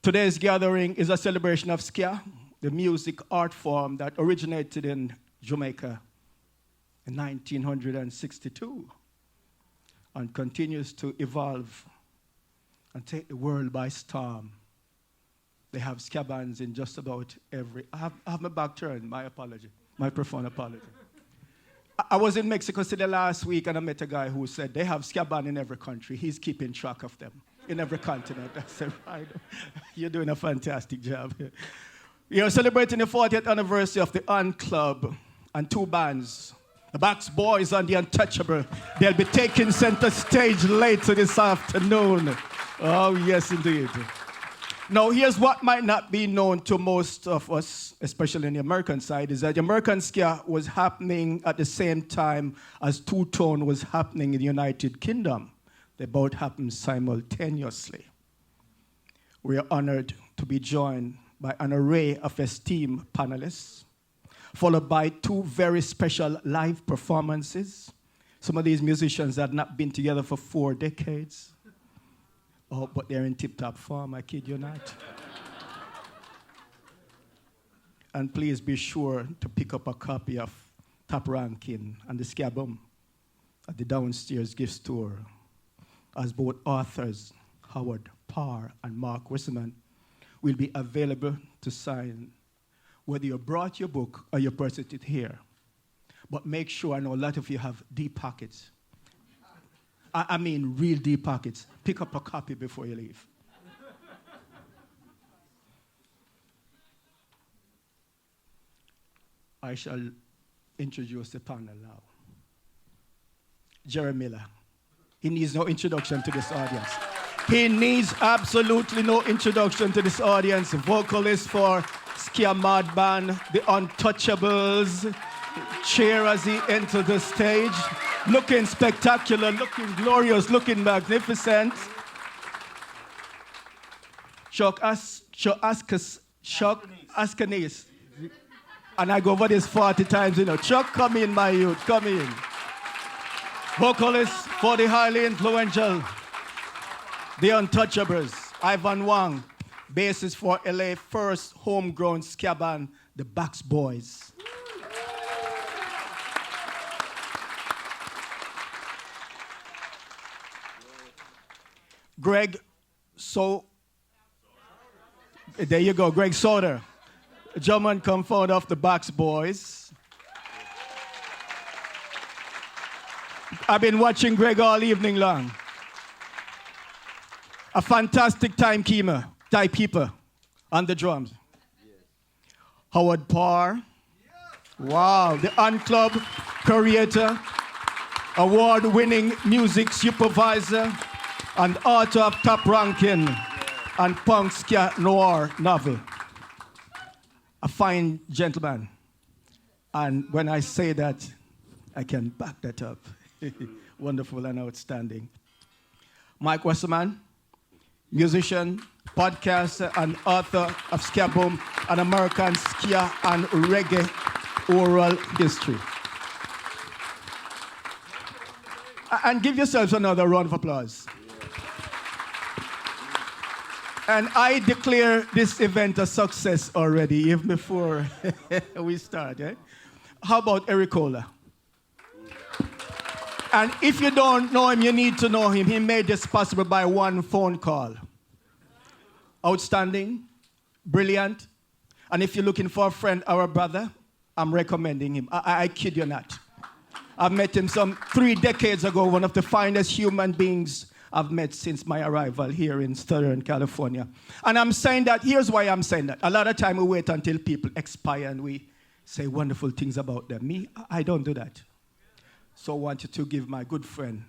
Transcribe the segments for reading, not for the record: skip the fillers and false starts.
Today's gathering is a celebration of Ska, the music art form that originated in Jamaica in 1962 and continues to evolve and take the world by storm. They have Ska bands in just about every... I have my back turned, my apology, my profound apology. I was in Mexico City last week and I met a guy who said they have Ska band in every country. He's keeping track of them in every continent. I said, right, you're doing a fantastic job. We are celebrating the 40th anniversary of the Club and two bands, the Boxboys and the Untouchables. They'll be taking center stage later this afternoon. Oh, yes, indeed. Now, here's what might not be known to most of us, especially on the American side, is that the American Ska was happening at the same time as two-tone was happening in the United Kingdom. They both happened simultaneously. We are honored to be joined by an array of esteemed panelists, followed by two very special live performances. Some of these musicians had not been together for 4 decades. Oh, but they're in tip-top form, I kid you not. And please be sure to pick up a copy of Top Rankin and the Ska album at the downstairs gift store, as both authors, Howard Paar and Marc Wasserman, will be available to sign, whether you brought your book or you purchased it here. But make sure, I know a lot of you have deep pockets. I mean real deep pockets. Pick up a copy before you leave. I shall introduce the panel now. Jerry Miller. He needs no introduction to this audience. He needs absolutely no introduction to this audience. Vocalist for Ska Mad Band, the Untouchables. Cheer as he enters the stage. Looking spectacular, looking glorious, looking magnificent. Chuck Askerneese. And I go over this 40 times, you know. Chuck, come in, my youth, come in. Vocalist for the highly influential The Untouchables, Ivan Wong. Bassist for LA first homegrown Ska band, the Boxboys. Greg there you go, Greg Sowders, German co-founder of the Boxboys. I've been watching Greg all evening long. A fantastic timekeeper on the drums. Howard Paar. Wow, the Club curator, award-winning music supervisor, and author of Top Rankin and Punk Ska Noir novel. A fine gentleman. And when I say that, I can back that up. Wonderful and outstanding. Marc Wasserman, musician, podcaster, and author of Ska Boom, an American Ska and Reggae oral history. And give yourselves another round of applause. And I declare this event a success already, even before we start. Eh? How about Eric Ola? And if you don't know him, you need to know him. He made this possible by one phone call. Outstanding, brilliant. And if you're looking for a friend or a brother, I'm recommending him. I kid you not. I met him some 3 decades ago, one of the finest human beings I've met since my arrival here in Southern California. And I'm saying that, here's why I'm saying that. A lot of time we wait until people expire and we say wonderful things about them. Me, I don't do that. So I wanted to give my good friend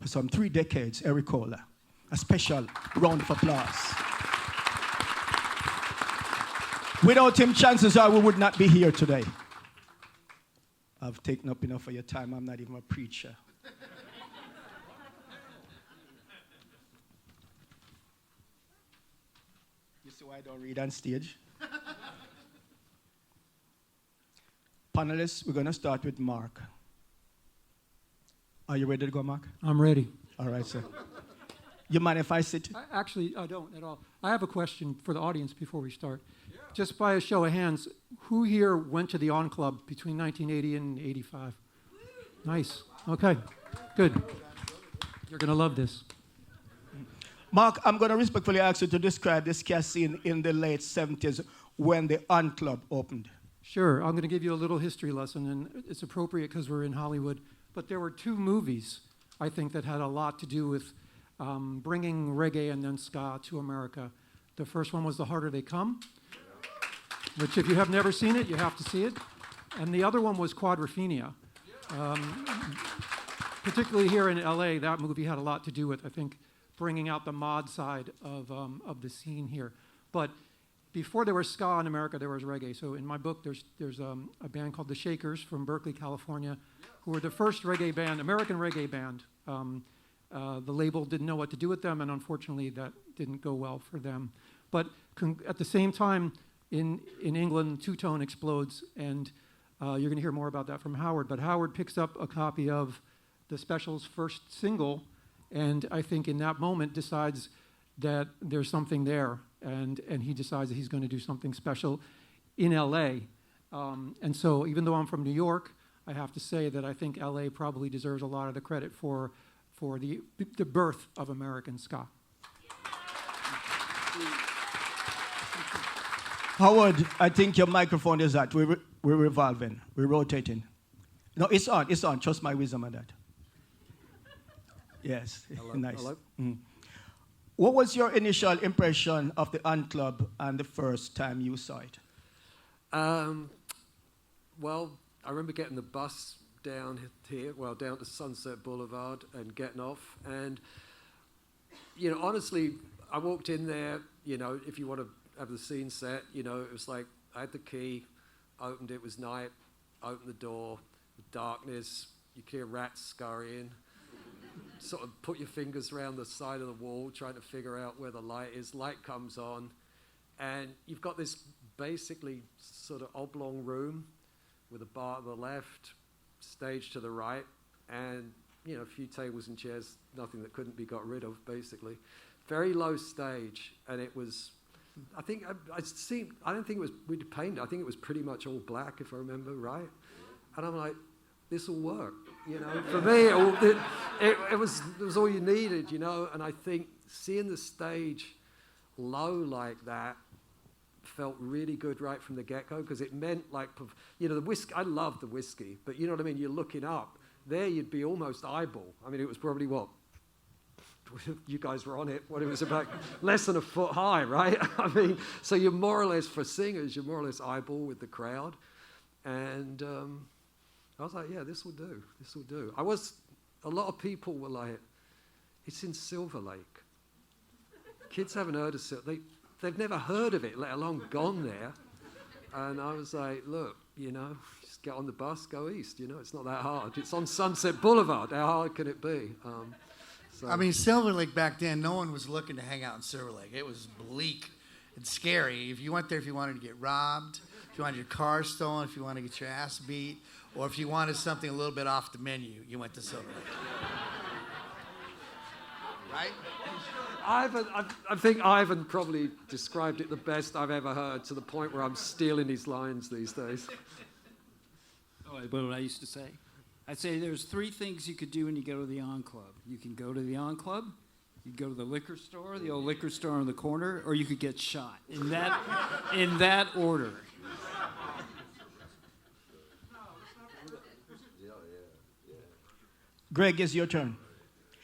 for some 3 decades, Eric Ola, a special round of applause. Without him, chances are we would not be here today. I've taken up enough of your time. I'm not even a preacher. You see why I don't read on stage? Panelists, we're going to start with Marc. Are you ready to go, Marc? I'm ready. All right, sir. You mind if I sit? Actually, I don't at all. I have a question for the audience before we start. Yeah. Just by a show of hands, who here went to the On Club between 1980 and 85? Nice. Okay, good. You're going to love this. Mark, I'm going to respectfully ask you to describe the ska scene in the late 70s when the On Club opened. Sure. I'm going to give you a little history lesson, and it's appropriate because we're in Hollywood. But there were two movies, I think, that had a lot to do with bringing reggae and then ska to America. The first one was The Harder They Come, which if you have never seen it, you have to see it. And the other one was Quadrophenia. Particularly here in LA, that movie had a lot to do with, I think, bringing out the mod side of the scene here. But before there was ska in America, there was reggae. So in my book, there's a band called The Shakers from Berkeley, California, who were the first reggae band, American reggae band. The label didn't know what to do with them, and unfortunately that didn't go well for them. But at the same time, in England, two-tone explodes, and you're going to hear more about that from Howard. But Howard picks up a copy of the Special's first single, and I think in that moment decides that there's something there, and he decides that he's going to do something special in LA. And so even though I'm from New York, I have to say that I think LA probably deserves a lot of the credit for the birth of American ska. Howard, I think your microphone is at. We're revolving. We're rotating. No, it's on. Trust my wisdom on that. Yes. Hello. Nice. Hello. Mm. What was your initial impression of the Ant Club and the first time you saw it? Well, I remember getting the bus down here, down to Sunset Boulevard and getting off. And, honestly, I walked in there, if you want to have the scene set, it was like I had the key, opened it was night, opened the door, darkness, you could hear rats scurrying. Sort of put your fingers around the side of the wall, trying to figure out where the light is. Light comes on, and you've got this basically sort of oblong room with a bar to the left, stage to the right, and a few tables and chairs, nothing that couldn't be got rid of, basically. Very low stage, and it was. I think I don't think it was really painted. I think it was pretty much all black, if I remember right. And I'm like, this will work, For me, it was all you needed, And I think seeing the stage low like that felt really good right from the get-go, because it meant the whiskey. I love the whiskey, but you know what I mean. You're looking up there, you'd be almost eyeball. I mean, it was probably what you guys were on it. What it was about less than a foot high, right? I mean, so you're more or less for singers, you're more or less eyeball with the crowd, and. I was like, yeah, this will do. This will do. A lot of people were like, it's in Silver Lake. Kids haven't heard of Silver Lake. They've never heard of it, let alone gone there. And I was like, look, just get on the bus, go east. It's not that hard. It's on Sunset Boulevard. How hard can it be? I mean, Silver Lake back then, no one was looking to hang out in Silver Lake. It was bleak and scary. If you went there, if you wanted to get robbed, if you wanted your car stolen, if you wanted to get your ass beat, or if you wanted something a little bit off the menu, you went to Silver Lake. Right? I think Ivan probably described it the best I've ever heard, to the point where I'm stealing his lines these days. Oh, what I used to say? I'd say there's three things you could do when you go to the On Club. You can go to the On Club, you go to the liquor store, the old liquor store on the corner, or you could get shot. In that order. Greg, it's your turn.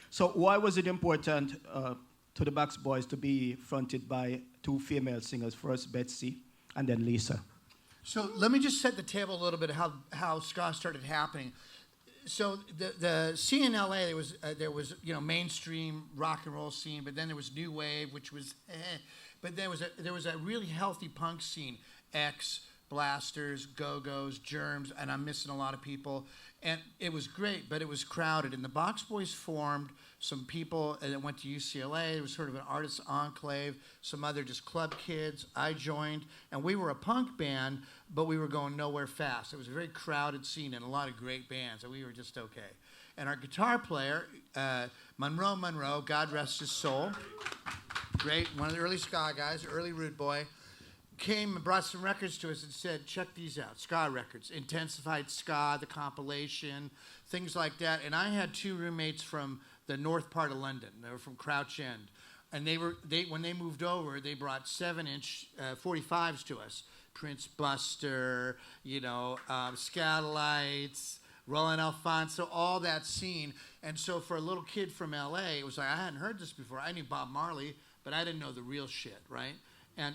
So why was it important to the Boxboys to be fronted by two female singers, first Betsy and then Lisa? So let me just set the table a little bit of how ska started happening. So the scene in LA, there was mainstream rock and roll scene, but then there was new wave, which was but there was a really healthy punk scene, X, Blasters, Go-Go's, Germs, and I'm missing a lot of people. And it was great, but it was crowded. And the Boxboys formed some people that went to UCLA. It was sort of an artist enclave, some other just club kids. I joined, and we were a punk band, but we were going nowhere fast. It was a very crowded scene and a lot of great bands, and we were just okay. And our guitar player, Monroe, God rest his soul, great, one of the early ska guys, early rude boy, came and brought some records to us and said, check these out, ska records, Intensified Ska, the compilation, things like that. And I had 2 roommates from the north part of London. They were from Crouch End. And when they moved over, they brought 7-inch 45s to us. Prince Buster, Scatolites, Roland Alfonso, all that scene. And so for a little kid from LA, it was like, I hadn't heard this before. I knew Bob Marley, but I didn't know the real shit, right?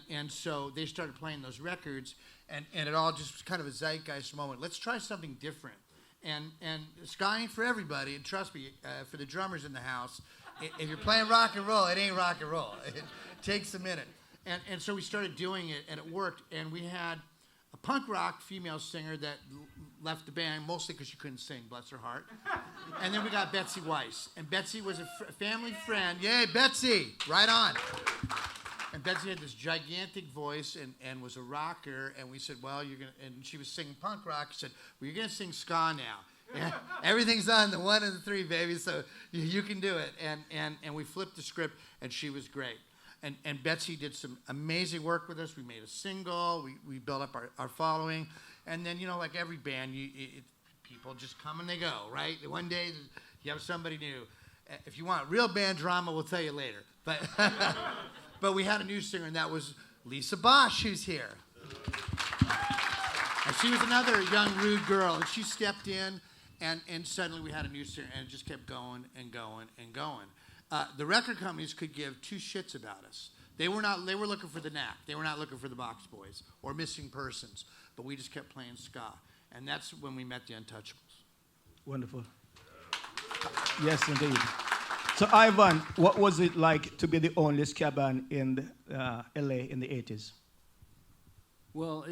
And so they started playing those records, and it all just was kind of a zeitgeist moment. Let's try something different. And ska ain't for everybody, and trust me, for the drummers in the house, if you're playing rock and roll, it ain't rock and roll. It takes a minute. And so we started doing it, and it worked. And we had a punk rock female singer that left the band, mostly because she couldn't sing, bless her heart. And then we got Betsy Weiss. And Betsy was a family friend. Yay, Betsy, right on. And Betsy had this gigantic voice and was a rocker. And we said, well, you're going to, and she was singing punk rock. She said, well, you're going to sing ska now. Yeah, everything's on the 1 and the 3, baby, so you can do it. And we flipped the script, and she was great. And Betsy did some amazing work with us. We made a single. We built up our following. And then, like every band, people just come and they go, right? One day, you have somebody new. If you want real band drama, we'll tell you later. But but we had a new singer, and that was Lisa Bosch, who's here. And she was another young, rude girl, and she stepped in, and suddenly we had a new singer, and it just kept going and going and going. The record companies could give 2 shits about us. They were looking for the knack. They were not looking for the Boxboys or Missing Persons, but we just kept playing ska. And that's when we met the Untouchables. Wonderful. Yes, indeed. So, Ivan, what was it like to be the only ska band in LA in the 80s? Well,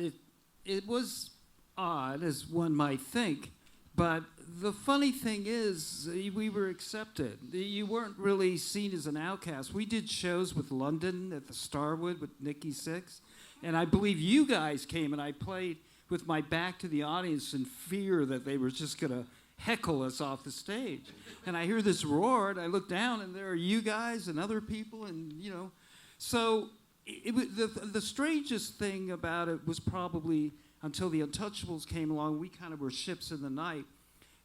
it was odd, as one might think, but the funny thing is we were accepted. You weren't really seen as an outcast. We did shows with London at the Starwood with Nikki Sixx, and I believe you guys came, and I played with my back to the audience in fear that they were just going to heckle us off the stage. And I hear this roar, and I look down, and there are you guys and other people, and, So the strangest thing about it was probably until the Untouchables came along, we kind of were ships in the night.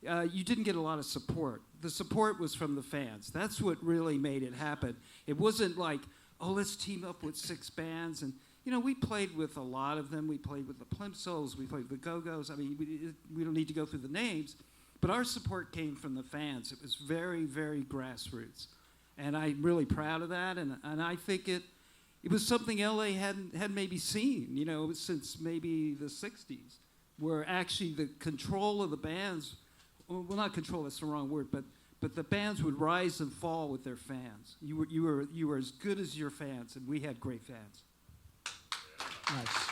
You didn't get a lot of support. The support was from the fans. That's what really made it happen. It wasn't like, oh, let's team up with 6 bands. And, we played with a lot of them. We played with the Plimsolls. We played with the Go-Go's. I mean, we don't need to go through the names. But our support came from the fans. It was very, very grassroots. And I'm really proud of that. And I think it was something LA hadn't maybe seen, since maybe the 60s, where actually the control of the bands, well, not control, that's the wrong word, but the bands would rise and fall with their fans. You were as good as your fans, and we had great fans. Nice.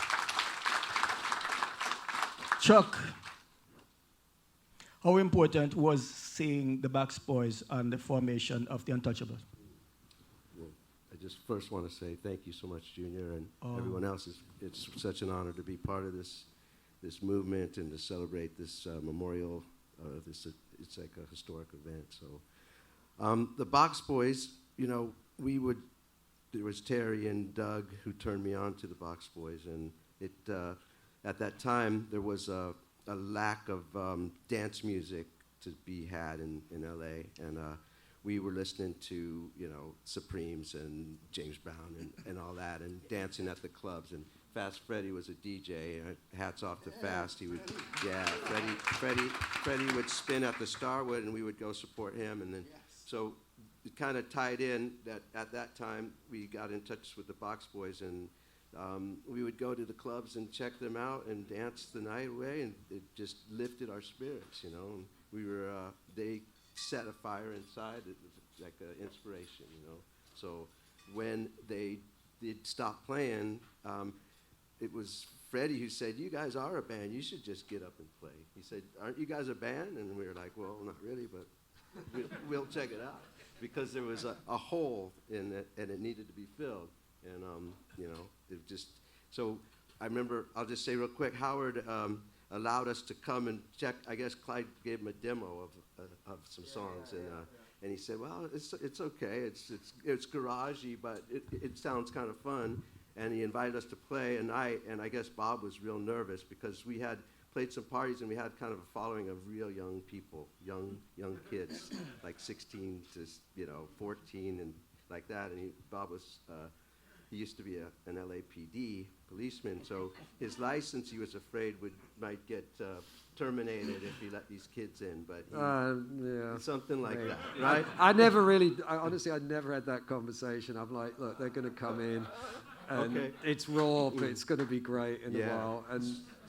Chuck, how important was seeing the Boxboys and the formation of the Untouchables? I just first want to say thank you so much, Junor, and everyone else. It's such an honor to be part of this movement and to celebrate this memorial. It's like a historic event. So the Boxboys, there was Terry and Doug who turned me on to the Boxboys, and at that time there was a lack of dance music to be had in LA, and we were listening to, Supremes and James Brown and all that, and dancing at the clubs. And Fast Freddie was a DJ. Hats off to Fast. He would, Freddie would spin at the Starwood, and we would go support him. And then, so it kind of tied in that at that time we got in touch with the Boxboys, and we would go to the clubs and check them out and dance the night away, and it just lifted our spirits, And we were, they set a fire inside. It was like an inspiration, So when they did stop playing, it was Freddie who said, "You guys are a band. You should just get up and play." He said, "Aren't you guys a band?" And we were like, "Well, not really, but we'll check it out," because there was a hole in it, and it needed to be filled. And it just, so I remember, I'll just say real quick, Howard allowed us to come and check. I guess Clyde gave him a demo of some songs, and he said, well, it's okay. It's garagey, but it sounds kind of fun. And he invited us to play, and I guess Bob was real nervous because we had played some parties and we had kind of a following of real young people, young kids, like 16 to 14 and like that. And Bob was he used to be an LAPD policeman, so his license he was afraid might get terminated if he let these kids in, but something like that, right? I honestly never had that conversation. I'm like, look, they're going to come in. And it's raw, but it's going to be great in a while. And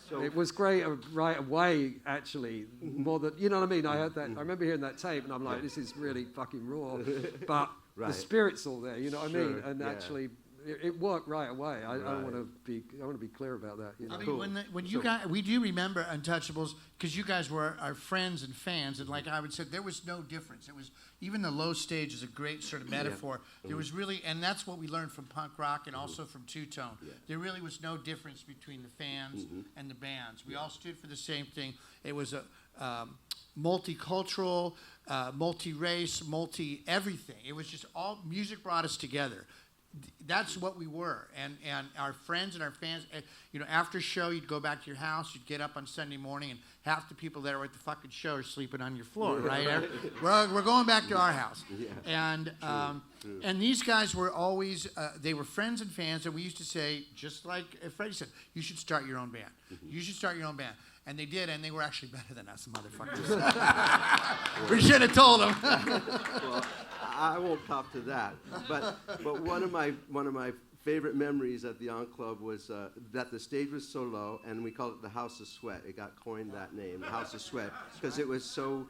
so it was great right away, actually, more than, you know what I mean? I heard that, I remember hearing that tape, and I'm like, this is really fucking raw. But the spirit's all there, you know what I mean? And actually, it worked right away. I want to be clear about that. You know? I mean, when you guys, we do remember Untouchables because you guys were our friends and fans, and like I would say, there was no difference. It was even the low stage is a great sort of metaphor. There was really, and that's what we learned from punk rock and also from Two Tone. There really was no difference between the fans and the bands. We all stood for the same thing. It was a multicultural, multi-race, multi-everything. It was just all music brought us together. That's what we were, and our friends and our fans. After show, you'd go back to your house. You'd get up on Sunday morning, and half the people that were at the fucking show are sleeping on your floor, right? We're going back to our house, and these guys were always they were friends and fans, and we used to say, just like Freddie said, you should start your own band. You should start your own band. And they did, and they were actually better than us, motherfuckers. We should have told them. Well, I won't cop to that. But one of my favorite memories at the On Club was that the stage was so low, and we called it the House of Sweat. It got coined that name, the House of Sweat, because it was so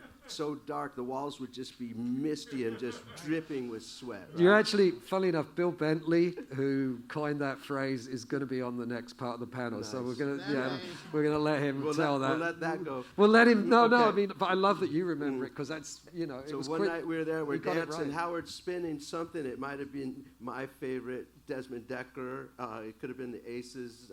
dark. The walls would just be misty and just dripping with sweat. Right? You're actually, funny enough, Bill Bentley, who coined that phrase, is going to be on the next part of the panel. Nice. So we're going to let him tell that. We'll let that go. We'll let him. No. I mean, but I love that you remember it because that's it was one quick. Night we were there, we're dancing. Right. Howard's spinning something. It might have been my favorite, Desmond Decker. It could have been the Aces,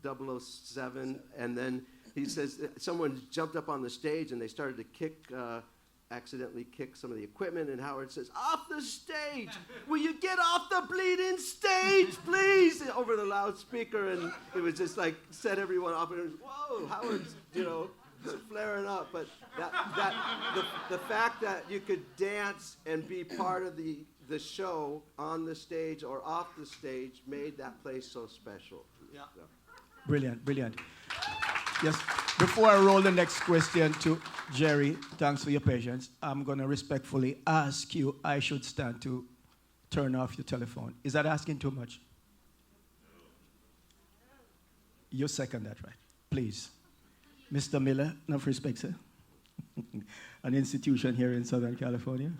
007, and then he says someone jumped up on the stage and they started to accidentally kick some of the equipment, and Howard says, "Off the stage! Will you get off the bleeding stage, please?" Over the loudspeaker, and it was just like set everyone off. And it was, whoa, Howard's flaring up. But the fact that you could dance and be part of the show on the stage or off the stage made that place so special. Yeah. So. Brilliant. Yes, before I roll the next question to Jerry, thanks for your patience. I'm going to respectfully ask you, I should stand to turn off your telephone. Is that asking too much? You second that, right? Please. Mr. Miller, enough respect, sir. An institution here in Southern California.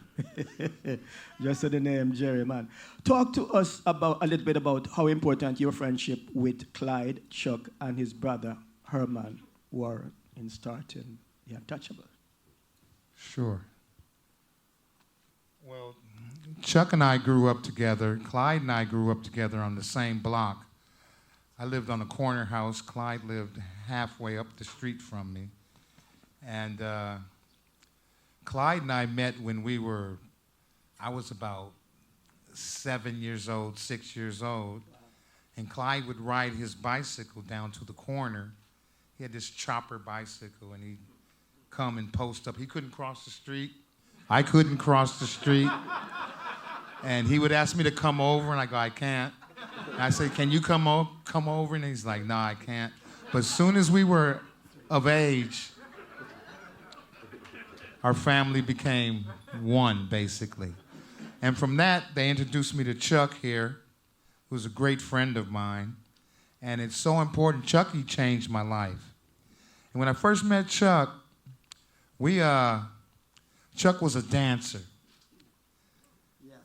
Just the name, Jerry, man. Talk to us a little bit about how important your friendship with Clyde, Chuck, and his brother, Herman, were in starting the Untouchables. Sure. Well, Chuck and I grew up together. Clyde and I grew up together on the same block. I lived on a corner house. Clyde lived halfway up the street from me. And Clyde and I met when I was about 7 years old, 6 years old. And Clyde would ride his bicycle down to the corner. He had this chopper bicycle, and he'd come and post up. He couldn't cross the street. I couldn't cross the street. And he would ask me to come over, and I go, I can't. And I say, can you come over? And he's like, no, I can't. But as soon as we were of age, our family became one, basically. And from that, they introduced me to Chuck here, who's a great friend of mine. And it's so important. Chucky changed my life. And when I first met Chuck, Chuck was a dancer. Yes.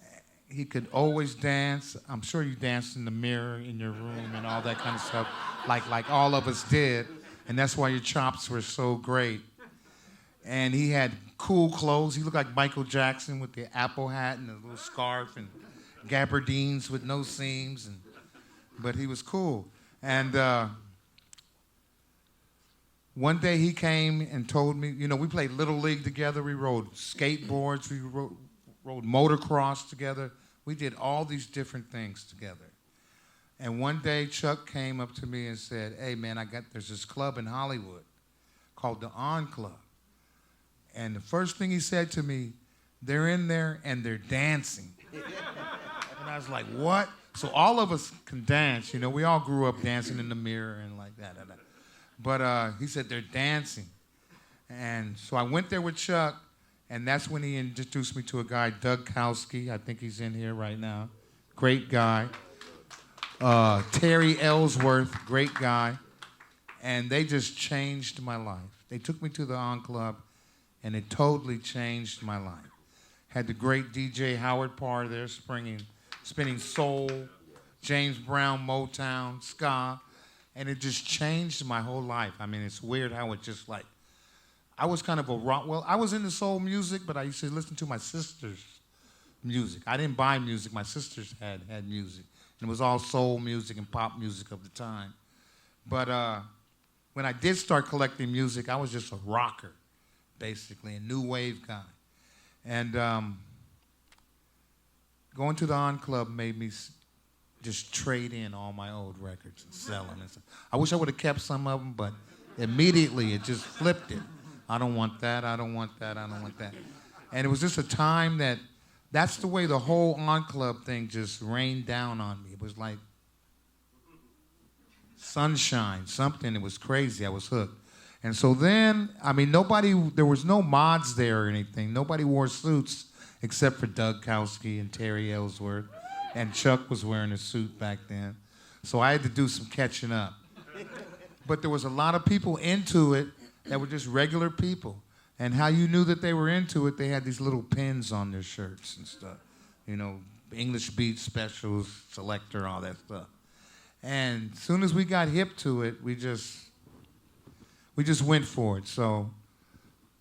He could always dance. I'm sure you danced in the mirror in your room and all that kind of stuff, like all of us did. And that's why your chops were so great. And he had cool clothes. He looked like Michael Jackson with the apple hat and the little scarf and gabardines with no seams. But he was cool. And one day he came and told me, you know, we played Little League together. We rode skateboards. We rode motocross together. We did all these different things together. And one day Chuck came up to me and said, hey, man, there's this club in Hollywood called the On Club. And the first thing he said to me, they're in there and they're dancing. And I was like, what? So all of us can dance. You know, we all grew up dancing in the mirror and like that. But he said, they're dancing. And so I went there with Chuck, and that's when he introduced me to a guy, Doug Kowski. I think he's in here right now. Great guy. Terry Ellsworth, great guy. And they just changed my life. They took me to the On Club, and it totally changed my life. Had the great DJ Howard Paar there spinning soul, James Brown, Motown, ska, and it just changed my whole life. I mean, it's weird how it just like, I was kind of a rock, well, I was into soul music, but I used to listen to my sister's music. I didn't buy music, my sisters had music. And it was all soul music and pop music of the time. But when I did start collecting music, I was just a rocker, basically, a new wave guy. And going to the On Club made me just trade in all my old records and sell them. And stuff. I wish I would have kept some of them, but immediately it just flipped it. I don't want that, I don't want that, I don't want that. And it was just a time that's the way the whole On Club thing just rained down on me. It was like sunshine, something. It was crazy. I was hooked. And so then, I mean, there was no mods there or anything. Nobody wore suits except for Doug Kowski and Terry Ellsworth. And Chuck was wearing a suit back then. So I had to do some catching up. But there was a lot of people into it that were just regular people. And how you knew that they were into it, they had these little pins on their shirts and stuff. You know, English Beat Specials, Selector, all that stuff. And as soon as we got hip to it, we just went for it. So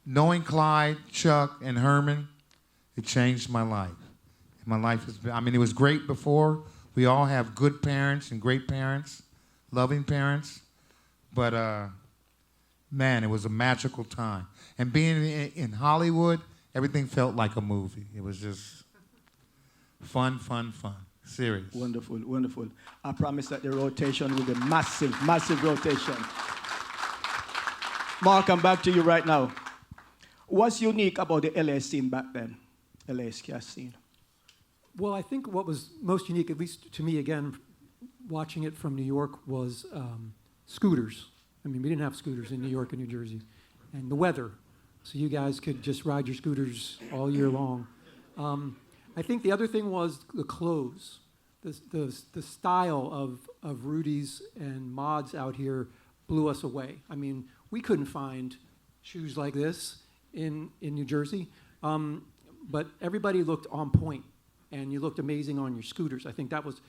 knowing Clyde, Chuck, and Herman, it changed my life. My life has been, I mean, it was great before. We all have good parents and great parents, loving parents. But, man, it was a magical time. And being in Hollywood, everything felt like a movie. It was just fun, fun, fun. Serious. Wonderful, wonderful. I promise that the rotation will be massive, massive rotation. Marc, I'm back to you right now. What's unique about the LA scene back then, LA Ska scene? Well, I think what was most unique, at least to me, again, watching it from New York, was scooters. I mean, we didn't have scooters in New York and New Jersey. And the weather. So you guys could just ride your scooters all year long. I think the other thing was the clothes. The style of Rudy's and Mod's out here blew us away. I mean, we couldn't find shoes like this in New Jersey. But everybody looked on point. And you looked amazing on your scooters. I think that was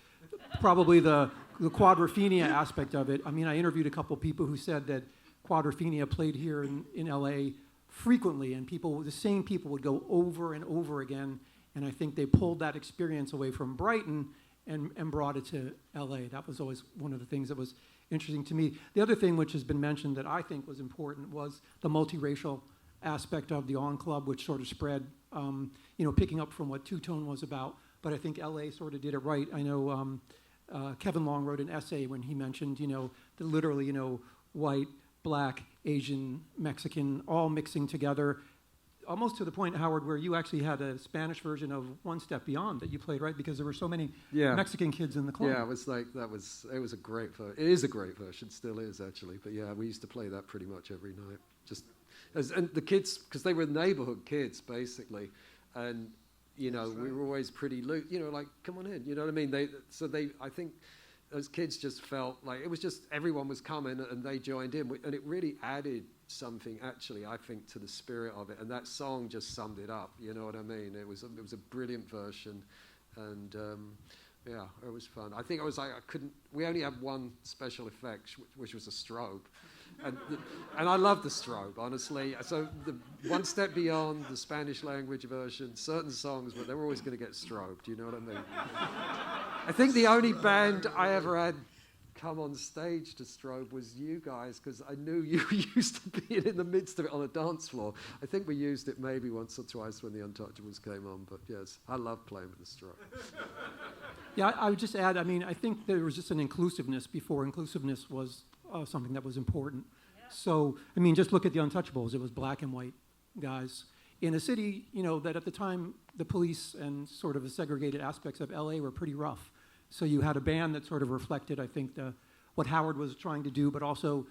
probably the Quadrophenia aspect of it. I mean, I interviewed a couple people who said that Quadrophenia played here in LA frequently, and the same people would go over and over again, and I think they pulled that experience away from Brighton and brought it to LA. That was always one of the things that was interesting to me. The other thing which has been mentioned that I think was important was the multiracial aspect of the On Club, which sort of spread, picking up from what Two Tone was about, but I think LA sort of did it right. I know Kevin Long wrote an essay when he mentioned, the literally, white, black, Asian, Mexican, all mixing together, almost to the point, Howard, where you actually had a Spanish version of One Step Beyond that you played, right? Because there were so many Mexican kids in the club. Yeah, it was a great version. It is a great version, still is actually. But yeah, we used to play that pretty much every night. And the kids, because they were neighborhood kids basically, and we were always pretty loose. Like come on in. You know what I mean? I think those kids just felt like it was just everyone was coming and they joined in, and it really added something actually, I think, to the spirit of it. And that song just summed it up. You know what I mean? It was a brilliant version, and it was fun. I think we only had one special effect, which was a strobe. And I love the strobe, honestly. So the One Step Beyond, the Spanish language version, certain songs, but they were always going to get strobed, you know what I mean? I think the only band I ever had come on stage to Strobe was you guys, because I knew you used to be in the midst of it on a dance floor. I think we used it maybe once or twice when the Untouchables came on, but yes, I love playing with the Strobe. Yeah, I would just add, I mean, I think there was just an inclusiveness before inclusiveness was something that was important. Yeah. So, I mean, just look at the Untouchables. It was black and white guys. In a city, you know, that at the time, the police and sort of the segregated aspects of LA were pretty rough. So you had a band that sort of reflected, I think, what Howard was trying to do, but also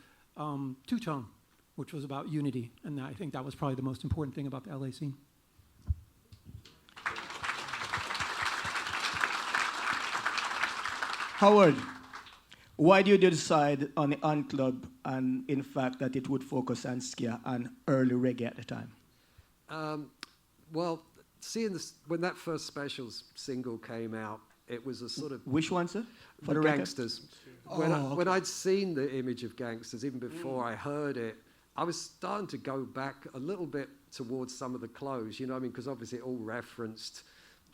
two-tone, which was about unity. And I think that was probably the most important thing about the LA scene. Howard, why did you decide on the Club and in fact that it would focus on ska and early reggae at the time? Well, seeing this, when that first Specials single came out, it was a sort of... Which one, sir? For the Gangsters. When I'd seen the image of Gangsters, even before I heard it, I was starting to go back a little bit towards some of the clothes, you know what I mean? Because obviously it all referenced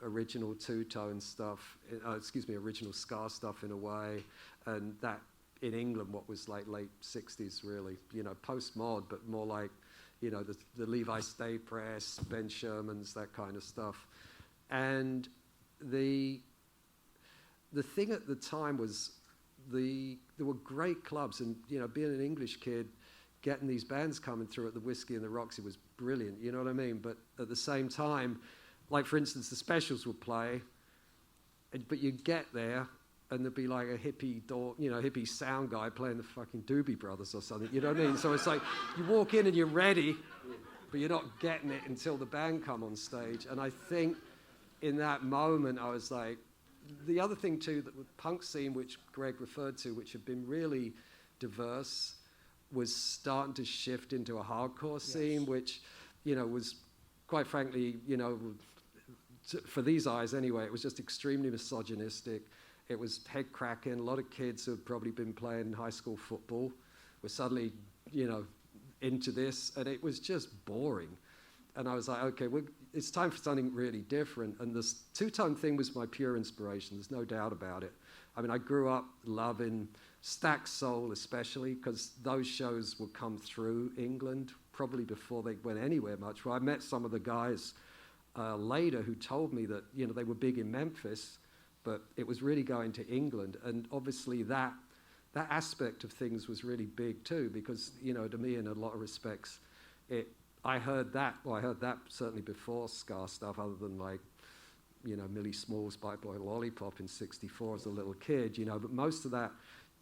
original two-tone stuff, original ska stuff in a way, and that in England, what was like late 60s really, you know, post-mod, but more like, you know, the Levi Stay Press, Ben Sherman's, that kind of stuff. And the thing at the time was there were great clubs, and, you know, being an English kid, getting these bands coming through at the Whiskey and the Roxy was brilliant, you know what I mean? But at the same time, like, for instance, the Specials would play, but you'd get there, and there'd be like a hippie sound guy playing the fucking Doobie Brothers or something, you know what I mean? So it's like, you walk in and you're ready, but you're not getting it until the band come on stage. And I think in that moment, I was like, the other thing too, that the punk scene, which Greg referred to, which had been really diverse, was starting to shift into a hardcore scene, which, you know, was quite frankly, you know, for these eyes anyway, it was just extremely misogynistic. It was head cracking. A lot of kids who had probably been playing high school football were suddenly, you know, into this, and it was just boring. And I was like, okay, it's time for something really different. And this two-tone thing was my pure inspiration. There's no doubt about it. I mean, I grew up loving Stax Soul, especially because those shows would come through England probably before they went anywhere much. Well, I met some of the guys later who told me that, you know, they were big in Memphis, but it was really going to England. And obviously that aspect of things was really big too, because, you know, to me, in a lot of respects, I heard that certainly before ska stuff, other than like, you know, Millie Small's Bite Boy Lollipop in '64 as a little kid, you know, but most of that,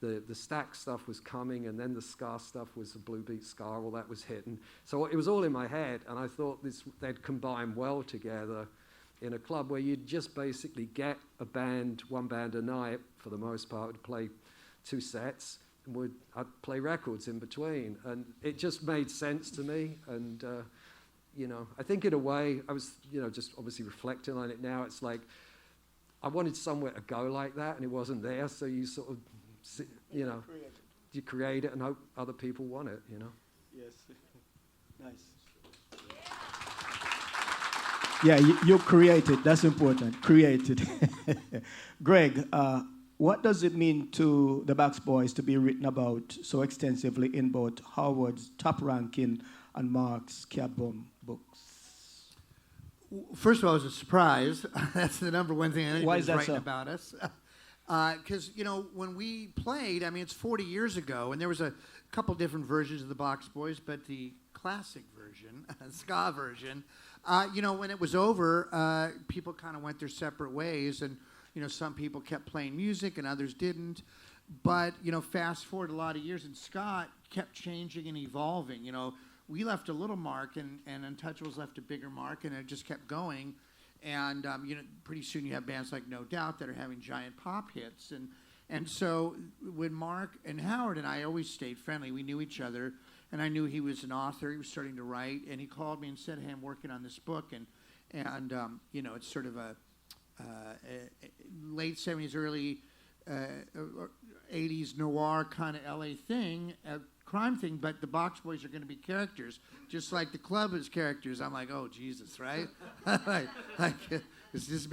the Stax stuff was coming, and then the ska stuff was the Blue Beat ska, all that was hitting. So it was all in my head, and I thought they'd combine well together in a club where you'd just basically get one band a night, for the most part, would play 2 sets, and I'd play records in between. And it just made sense to me, and, you know, I think in a way, I was, you know, just obviously reflecting on it now, it's like, I wanted somewhere to go like that, and it wasn't there, so you sort of, you know, you create it and hope other people want it, you know? Yes. Nice. Yeah, you created. That's important. Created. Greg, what does it mean to the Boxboys to be written about so extensively in both Howard's Top Rankin and Marc's Boom books? First of all, it was a surprise. That's the number one thing anybody's writing about us. Because, you know, when we played, I mean, it's 40 years ago, and there was a couple different versions of the Boxboys, but the classic version, ska version, you know, when it was over, people kind of went their separate ways, and, you know, some people kept playing music and others didn't. But, you know, fast forward a lot of years, and ska kept changing and evolving. You know, we left a little mark, and Untouchables left a bigger mark, and it just kept going. And, you know, pretty soon you have bands like No Doubt that are having giant pop hits. And so when Marc and Howard and I always stayed friendly, we knew each other, and I knew he was an author. He was starting to write, and he called me and said, hey, I'm working on this book. And you know, it's sort of a late 70s, early 80s noir kind of LA thing, crime thing, but the Boxboys are going to be characters, just like the Club is characters. I'm like, oh, Jesus, right? like, this has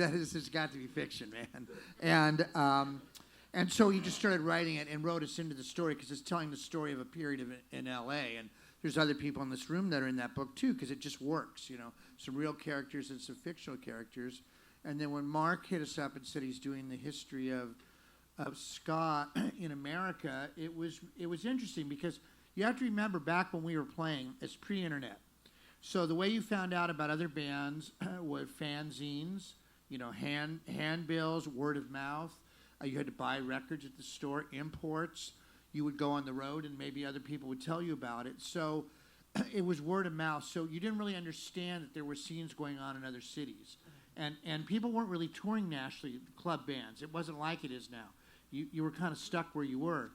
got to be fiction, man. And so he just started writing it and wrote us into the story because it's telling the story of a period in L.A. And there's other people in this room that are in that book too because it just works, you know. Some real characters and some fictional characters. And then when Marc hit us up and said he's doing the history of ska in America, it was interesting because you have to remember back when we were playing, it's pre-internet. So the way you found out about other bands were fanzines, you know, handbills, word of mouth. You had to buy records at the store, imports. You would go on the road and maybe other people would tell you about it. So it was word of mouth. So you didn't really understand that there were scenes going on in other cities. And people weren't really touring nationally, club bands. It wasn't like it is now. You were kind of stuck where you were.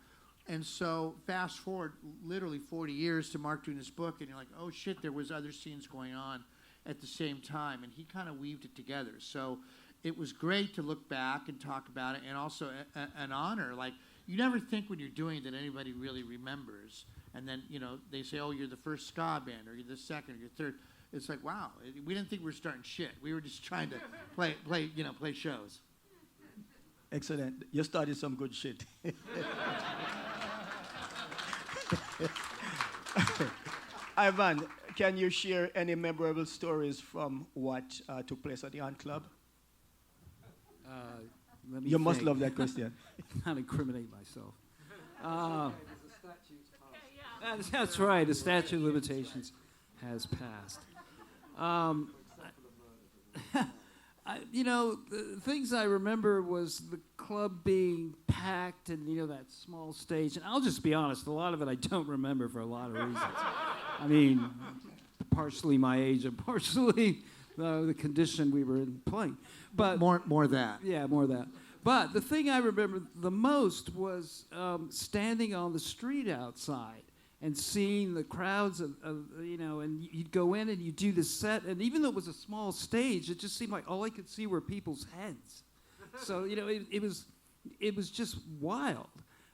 And so fast forward literally 40 years to Marc doing this book, and you're like, oh, shit, there was other scenes going on at the same time. And he kind of weaved it together. So it was great to look back and talk about it, and also an honor. Like, you never think when you're doing it that anybody really remembers. And then, you know, they say, oh, you're the first ska band, or you're the second, or you're third. It's like, wow, we didn't think we were starting shit. We were just trying to play shows. Excellent. You started some good shit. Ivan, can you share any memorable stories from what took place at the Ant Club? You must love that question. Not incriminate myself. That's right. The statute of limitations has passed. You know, the things I remember was the club being packed and, you know, that small stage. And I'll just be honest, a lot of it I don't remember for a lot of reasons. I mean, partially my age and partially the condition we were in playing. But more of that. Yeah, more of that. But the thing I remember the most was standing on the street outside and seeing the crowds of, you know, and you'd go in and you'd do the set, and even though it was a small stage, it just seemed like all I could see were people's heads. So, you know, it was just wild.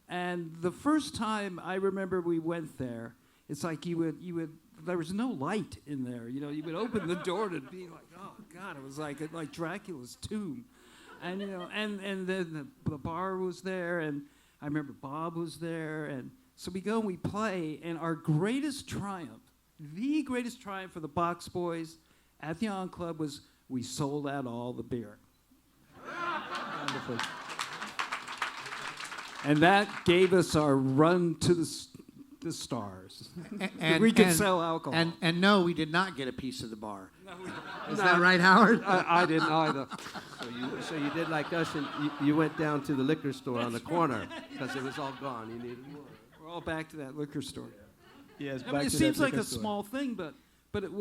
And the first time I remember we went there, it's like you would there was no light in there. You know, you would open the door and it'd be like, oh God, it was like Dracula's tomb. And, you know, and then the bar was there, and I remember Bob was there, and so we go and we play, and our greatest triumph, the greatest triumph for the Boxboys at the On Club was we sold out all the beer. Wonderful. And that gave us our run to the stars. And we could sell alcohol. And no, we did not get a piece of the bar. Is that right, Howard? I didn't either. So you did like us, and you went down to the liquor store on the corner because it was all gone. You needed more. We're all back to that liquor store. Yes, I mean, it seems like a small thing, but that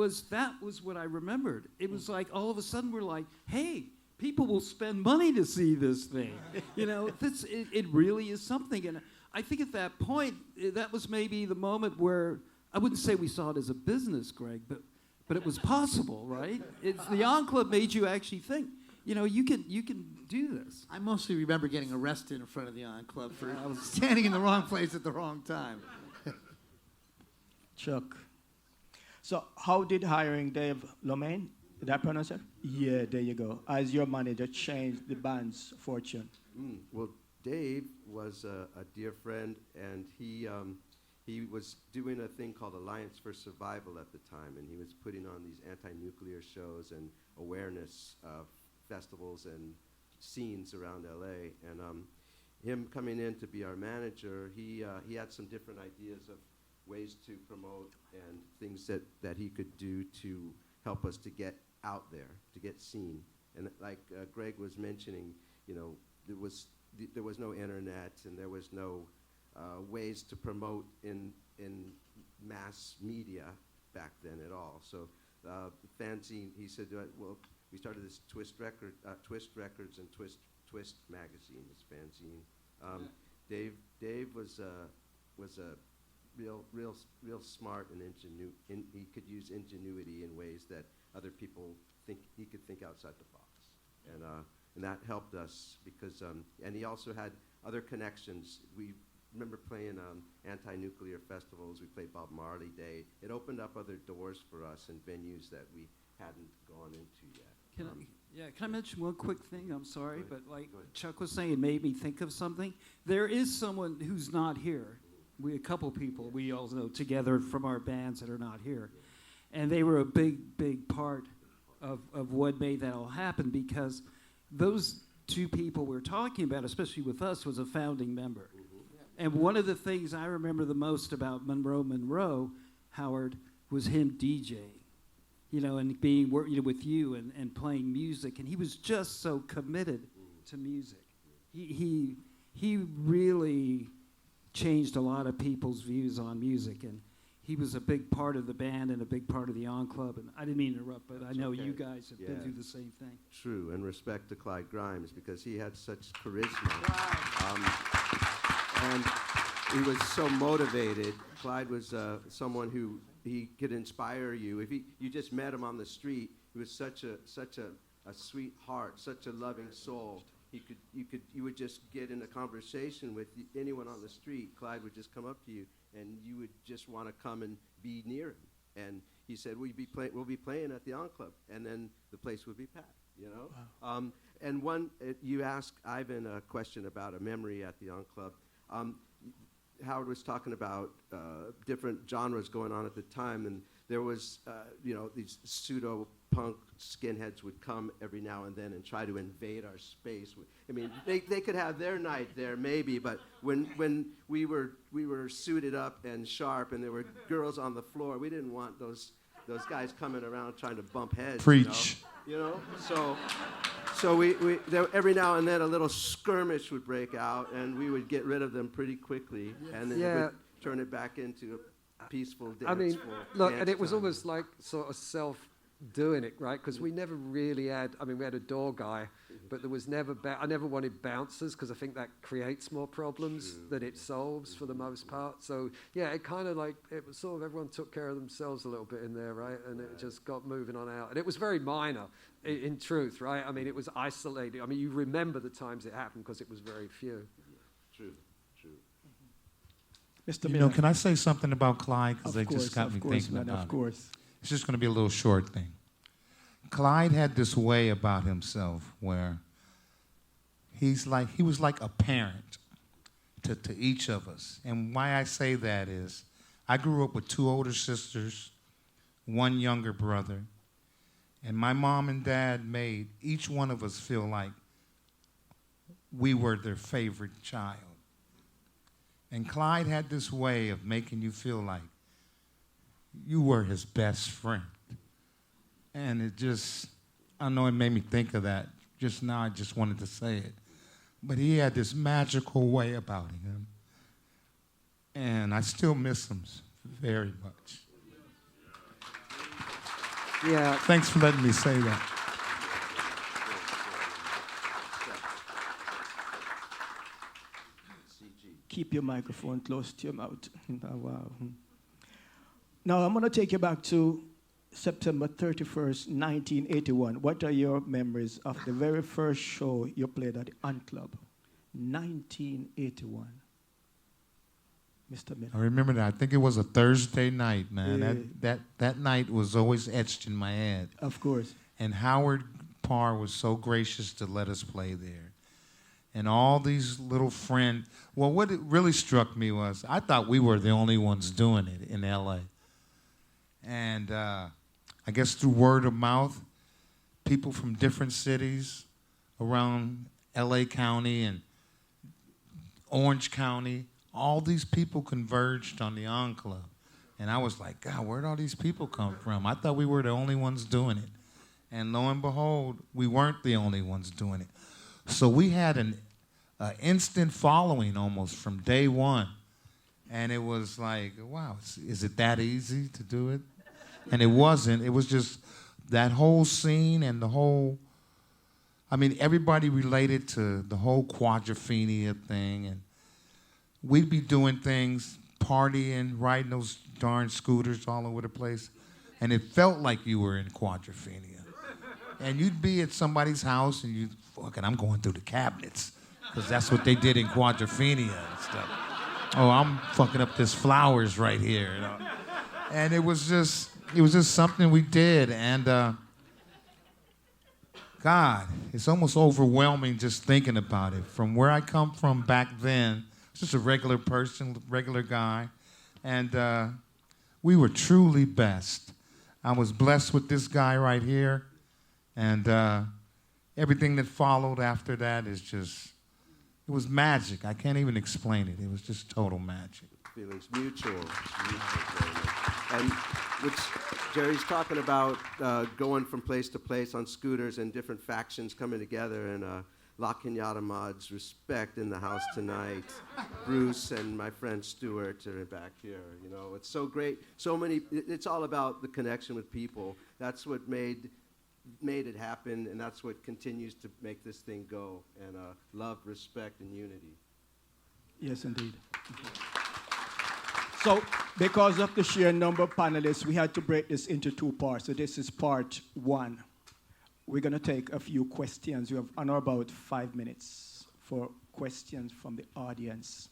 was what I remembered. It was like all of a sudden we're like, hey, people will spend money to see this thing. You know, it really is something. And I think at that point, that was maybe the moment where I wouldn't say we saw it as a business, Greg, but it was possible, right? The On Club made you actually think, you know, you can do this. I mostly remember getting arrested in front of the On Club for I was standing in the wrong place at the wrong time. Chuck. So how did hiring Dave Lomaine, did I pronounce it? Yeah, there you go, as your manager changed the band's fortune? Well, Dave was a dear friend, and he was doing a thing called Alliance for Survival at the time, and he was putting on these anti-nuclear shows and awareness festivals and scenes around LA. And him coming in to be our manager, he had some different ideas of ways to promote and things that he could do to help us to get out there, to get seen. And like Greg was mentioning, you know, there was no internet, and there was no ways to promote in mass media back then at all. So fanzine, he said, well, we started this Twist Records and Twist magazine, this fanzine. Dave was a real smart and he could use ingenuity in ways that other people he could think outside the box, and that helped us because and he also had other connections. We remember playing anti-nuclear festivals. We played Bob Marley Day. It opened up other doors for us in venues that we hadn't gone into yet. Yeah, can I mention one quick thing? I'm sorry, but like Chuck was saying, it made me think of something. There is someone who's not here. A couple people we all know together from our bands that are not here. And they were a big part of what made that all happen, because those two people we're talking about, especially with us, was a founding member. And one of the things I remember the most about Monroe, Howard, was him DJing. And being with you and playing music, and he was just so committed to music. He really changed a lot of people's views on music, and he was a big part of the band and a big part of the On Club. And I didn't mean to interrupt, but I know you guys have been through the same thing. True, and respect to Clyde Grimes, because he had such charisma. And he was so motivated. Clyde was someone who he could inspire you. If you just met him on the street, he was such a sweet heart, such a loving soul. You would just get in a conversation with anyone on the street. Clyde would just come up to you, and you would just want to come and be near him. And he said, we'll be playing at the On Club, and then the place would be packed. Wow. And you asked Ivan a question about a memory at the On Club. Howard was talking about different genres going on at the time, and there was, these pseudo-punk skinheads would come every now and then and try to invade our space. I mean, they could have their night there, maybe, but when we were suited up and sharp and there were girls on the floor, we didn't want those guys coming around trying to bump heads. Preach. So there, every now and then a little skirmish would break out, and we would get rid of them pretty quickly, and then we'd turn it back into a peaceful dance. Look, and it was almost like sort of self-doing it, right? Because we never really had. We had a door guy, but there was never. I never wanted bouncers, because I think that creates more problems than it solves for the most part. So yeah, it kind of it was sort of everyone took care of themselves a little bit in there, right? And it just got moving on out, and it was very minor. In truth, right? It was isolated. You remember the times it happened because it was very few. True. Mr. Miller. Can I say something about Clyde? Because they just got me thinking about it. Of course. It's just going to be a little short thing. Clyde had this way about himself where he was like a parent to each of us. And why I say that is I grew up with 2 older sisters, 1 younger brother. And my mom and dad made each one of us feel like we were their favorite child. And Clyde had this way of making you feel like you were his best friend. And it just, I know it made me think of that. Just now I just wanted to say it. But he had this magical way about him. And I still miss him very much. Yeah. Thanks for letting me say that. Keep your microphone close to your mouth. Wow. Now I'm going to take you back to September 31st, 1981. What are your memories of the very first show you played at the On Club? 1981. Mr. Miller. I remember that. I think it was a Thursday night, man. That night was always etched in my head. Of course. And Howard Paar was so gracious to let us play there. And all these little friends. Well, what it really struck me was I thought we were the only ones doing it in L.A. And I guess through word of mouth, people from different cities around L.A. County and Orange County, all these people converged on the On Club. And I was like, God, where'd all these people come from? I thought we were the only ones doing it. And lo and behold, we weren't the only ones doing it. So we had an instant following almost from day one. And it was like, wow, is it that easy to do it? And it wasn't. It was just that whole scene and the whole, everybody related to the whole quadrophenia thing. And we'd be doing things, partying, riding those darn scooters all over the place. And it felt like you were in quadrophenia. And you'd be at somebody's house and you'd, I'm going through the cabinets. Because that's what they did in quadrophenia and stuff. Oh, I'm fucking up this flowers right here. And it was just something we did. And God, it's almost overwhelming just thinking about it. From where I come from back then, just a regular person, regular guy, and we were truly best. I was blessed with this guy right here, and everything that followed after that is just, it was magic. I can't even explain it. It was just total magic. Feelings mutual. And which Jerry's talking about going from place to place on scooters and different factions coming together, and La Kenyatta Mods, respect in the house tonight. Bruce and my friend Stuart are back here. You know, it's so great. So many, it's all about the connection with people. That's what made it happen, and that's what continues to make this thing go. And love, respect, and unity. Yes, indeed. So, because of the sheer number of panelists, we had to break this into two parts. So this is part one. We're going to take a few questions. We have on or about 5 minutes for questions from the audience.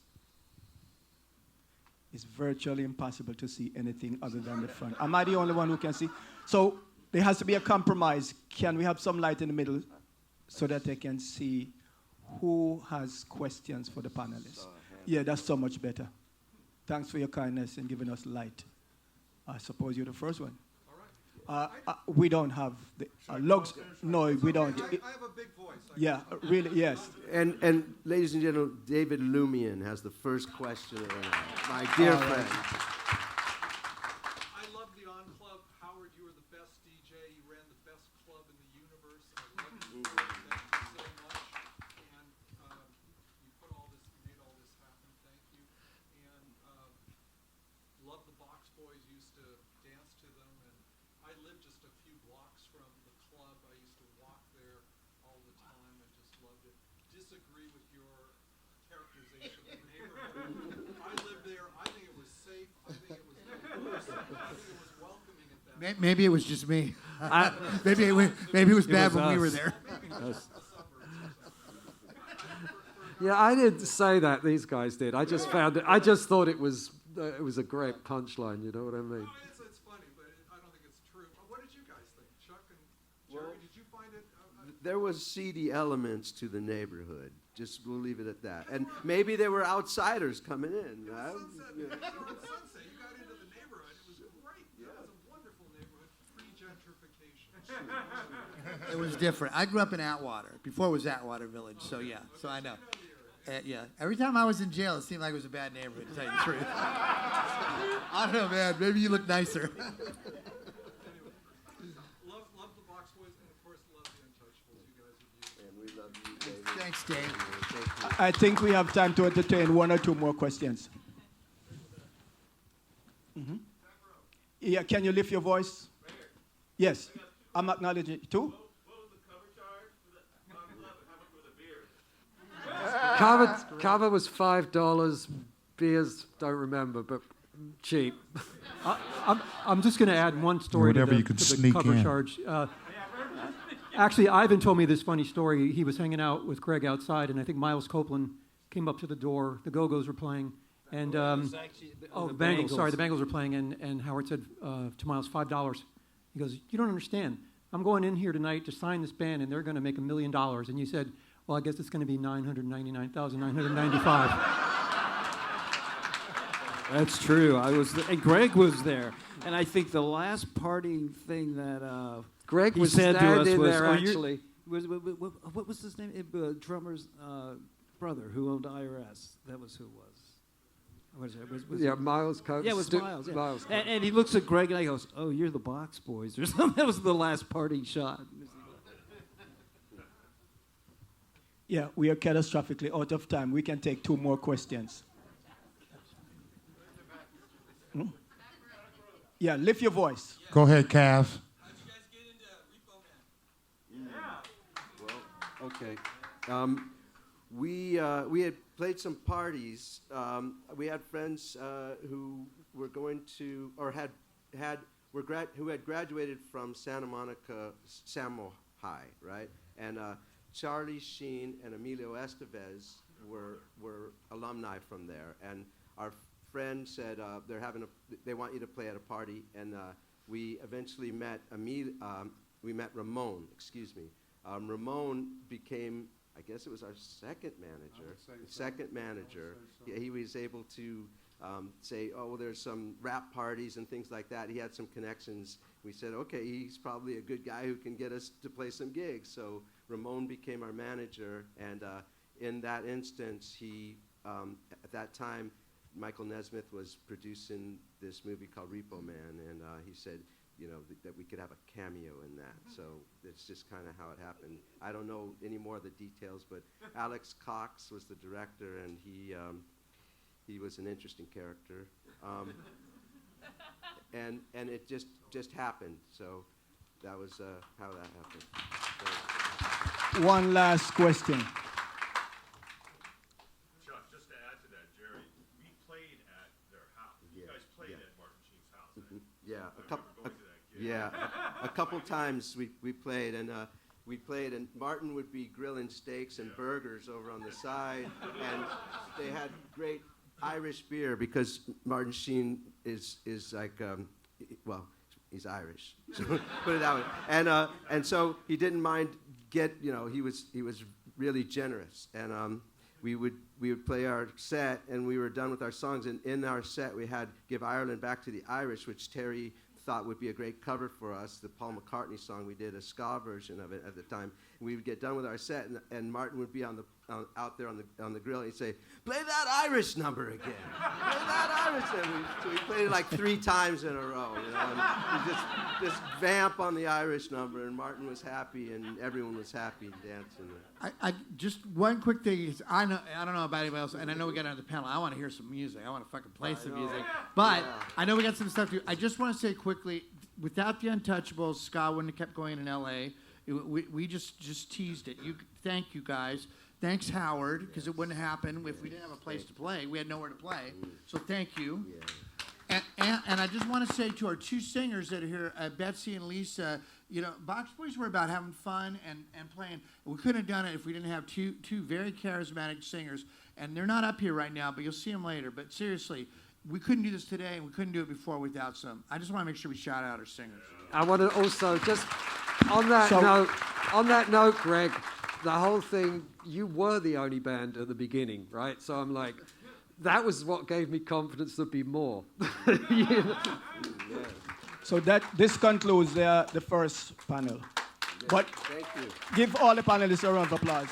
It's virtually impossible to see anything other than the front. Am I the only one who can see? So there has to be a compromise. Can we have some light in the middle so that they can see who has questions for the panelists? Yeah, that's so much better. Thanks for your kindness in giving us light. I suppose you're the first one. We don't have the logs. No, we don't. I have a big voice. Yeah, really, yes. And ladies and gentlemen, David Lumian has the first question of the night. My dear friend. I love the On Club. Howard, you were the best DJ. You ran the best club in the universe. I love you. Thank you so much. And you put all this, you made all this happen. Thank you. And love the Boxboys. Used to dance to them. And I lived just a few blocks from the club. I used to walk there all the time and just loved it. Disagree with your characterization of the neighborhood. I lived there. I think it was safe. I think it was diverse. I think it was welcoming at that. Maybe it was just me. maybe it was bad when we were there. Yeah, I didn't say that. These guys did. I just found it. I just thought it was a great punchline. You know what I mean? No, it's funny, but I don't think it's true. What did you guys think? Chuck and Jerry, did you find it? There was seedy elements to the neighborhood. Just we'll leave it at that. And maybe there were outsiders coming in. Sunset. You got into the neighborhood. It was great. It was a wonderful neighborhood. Pre-gentrification. It was different. I grew up in Atwater. Before it was Atwater Village, so yeah. So I know. Yeah. Every time I was in jail, it seemed like it was a bad neighborhood, to tell you the truth. I don't know, man. Maybe you look nicer. Love the Boxboys, and of course love the Untouchables. You guys are beautiful. And we love you, David. Thanks, Dave. Thank you. I think we have time to entertain one or two more questions. Mm-hmm. Yeah, can you lift your voice? Yes, I'm acknowledging it too. Cover was $5. Beers, don't remember, but cheap. I'm just going to add one story Whatever to you could the sneak cover in. charge. Actually, Ivan told me this funny story. He was hanging out with Greg outside, and I think Miles Copeland came up to the door. The Go-Go's were playing, and the Bangles. Sorry, the Bangles were playing, and Howard said to Miles, $5. He goes, "You don't understand. I'm going in here tonight to sign this band, and they're going to make $1 million." And you said, "Well, I guess it's going to be $999,995." That's true. And Greg was there. And I think the last parting thing that Greg he was said to us standing was, there, "Oh, actually. what was his name? Drummer's brother who owned IRS. That was who it was. What is it? Yeah, Miles Coates. Yeah, it was Miles. Yeah. Miles Coates. And he looks at Greg and he goes, "Oh, you're the Boxboys," or something. That was the last parting shot. Yeah, we are catastrophically out of time. We can take two more questions. Hmm? Yeah, lift your voice. Go ahead, Cav. How'd you guys get into Repo Man? Well, okay. We had played some parties. We had friends who were going to, or who had graduated from Santa Monica Samo High, right? And Charlie Sheen and Emilio Estevez were alumni from there. And our friend said they want you to play at a party. And we eventually met Ramon, Ramon became, I guess it was our second manager. Second manager. Yeah, he was able to say, oh, there's some rap parties and things like that. He had some connections. We said, okay, he's probably a good guy who can get us to play some gigs. So Ramon became our manager, and in that instance, he, at that time, Michael Nesmith was producing this movie called Repo Man, and he said, you know, that we could have a cameo in that. So it's just kind of how it happened. I don't know any more of the details, but Alex Cox was the director, and he was an interesting character. And it just happened. So that was how that happened. So. One last question. Chuck, just to add to that, Jerry, we played at their house. You guys played at Martin Sheen's house. Mm-hmm. Yeah, a couple times we played, and Martin would be grilling steaks and burgers over on the side, and they had great Irish beer because Martin Sheen is like, well, he's Irish, so put it that way, and so he didn't mind he was really generous, and we would play our set, and we were done with our songs, and in our set we had Give Ireland Back to the Irish, which Terry thought would be a great cover for us, the Paul McCartney song. We did a ska version of it at the time. We would get done with our set, and Martin would be out there on the grill, and he'd say, "Play that Irish number again. Play that Irish number." So we played it like 3 times in a row, you know, and we just vamp on the Irish number, and Martin was happy, and everyone was happy dancing. I just one quick thing is I don't know about anybody else, and I know we got another panel. I want to hear some music. I want to fucking play some music. But yeah. I know we got some stuff to do. I just want to say quickly, without the Untouchables, ska wouldn't have kept going in LA. We just teased it. Thank you guys. Thanks, Howard, because it wouldn't happen if we didn't have a place to play. We had nowhere to play. So thank you. Yeah. And I just want to say to our 2 singers that are here, Betsy and Lisa, you know, Boxboys were about having fun and playing. We couldn't have done it if we didn't have two very charismatic singers. And they're not up here right now, but you'll see them later. But seriously, we couldn't do this today, and we couldn't do it before without some. I just want to make sure we shout out our singers. I want to also just, on that note, Greg, the whole thing, you were the only band at the beginning, right? So I'm like, that was what gave me confidence there'd be more. You know? So this concludes the first panel. Yeah, but thank you. Give all the panelists a round of applause.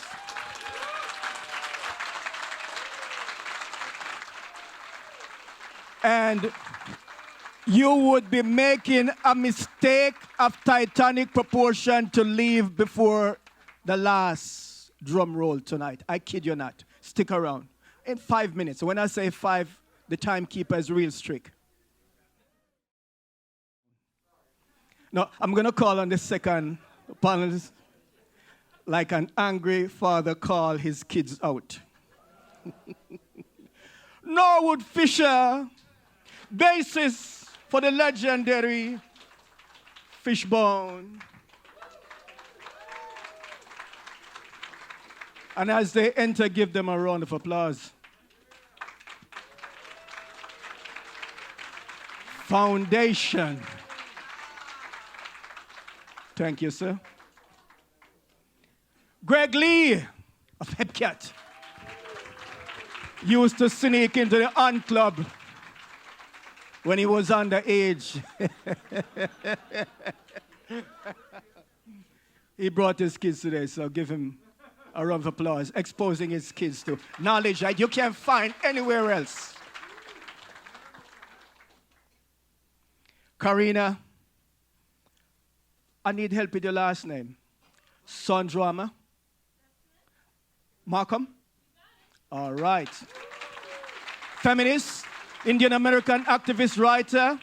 And you would be making a mistake of titanic proportion to leave before the last drum roll tonight. I kid you not. Stick around. In 5 minutes. When I say 5, the timekeeper is real strict. Now, I'm going to call on the second panelist like an angry father call his kids out. Norwood Fisher, bassist for the legendary Fishbone. And as they enter, give them a round of applause. Foundation. Thank you, sir. Greg Lee of Hepcat used to sneak into the Ant Club when he was underage. He brought his kids today, so give him a round of applause, exposing his kids to knowledge that you can't find anywhere else. Karena, I need help with your last name. Sundaram Marcum? All right. Feminist, Indian American activist, writer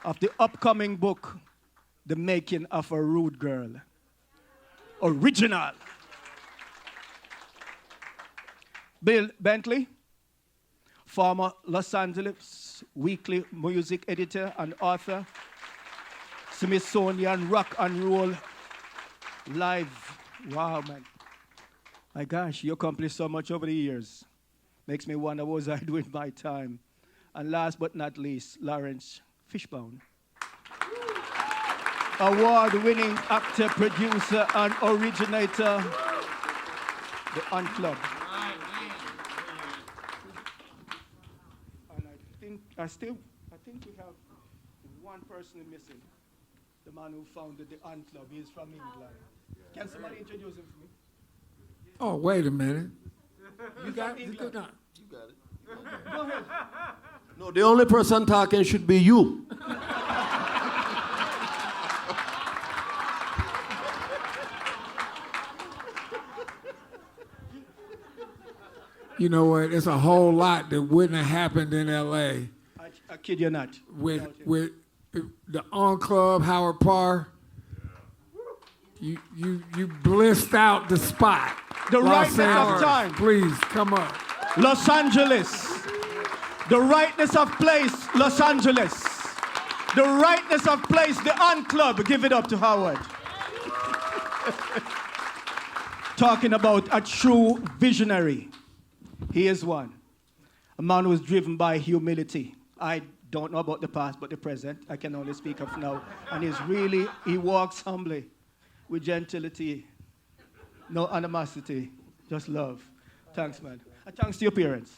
of the upcoming book, The Making of a Rude Girl. Original. Bill Bentley, former Los Angeles Weekly music editor and author, Smithsonian Rock and Roll Live. Wow, man. My gosh, you accomplished so much over the years. Makes me wonder what was I doing with my time. And last but not least, Laurence Fishburne. award-winning actor, producer, and originator, the Club. And I think we have one person missing. The man who founded the Club. He's from England. Can somebody introduce him for me? Oh, wait a minute. You got it? You got You got it. Go ahead. No, the only person talking should be you. You know what? It's a whole lot that wouldn't have happened in L.A. I kid you not. with the Club, Howard Paar. You blissed out the spot. The Los rightness of Angeles, time. Please come up. Los Angeles. The rightness of place, Los Angeles. The rightness of place, the Club. Give it up to Howard. Talking about a true visionary. He is one. A man who is driven by humility. I don't know about the past, but the present. I can only speak of now. And he walks humbly, with gentility, no animosity, just love. Thanks, man. And thanks to your parents.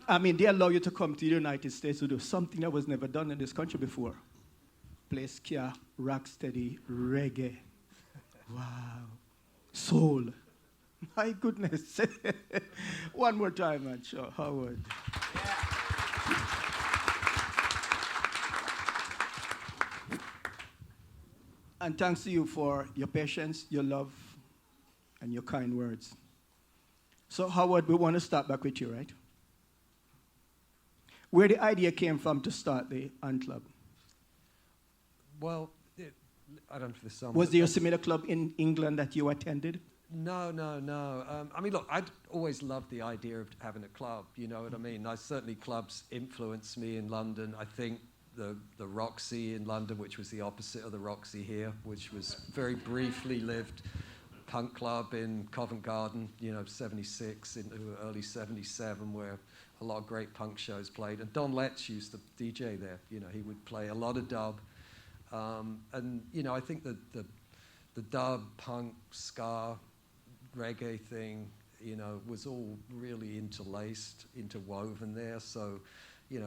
I mean, they allow you to come to the United States to do something that was never done in this country before. Play ska, rocksteady, reggae. Wow. Soul. My goodness. One more time, man. Sure, Howard. And thanks to you for your patience, your love, and your kind words. So, Howard, we want to start back with you, right? Where the idea came from to start the Club? Well, I don't know if there's some. Was there a similar club in England that you attended? No. I mean, look, I'd always loved the idea of having a club, you know what I mean? Certainly clubs influenced me in London. I think the Roxy in London, which was the opposite of the Roxy here, which was very briefly lived punk club in Covent Garden, 76 into early 77, where a lot of great punk shows played. And Don Letts used to DJ there. He would play a lot of dub. And, I think that the dub, punk, ska, reggae thing, was all really interwoven there. So,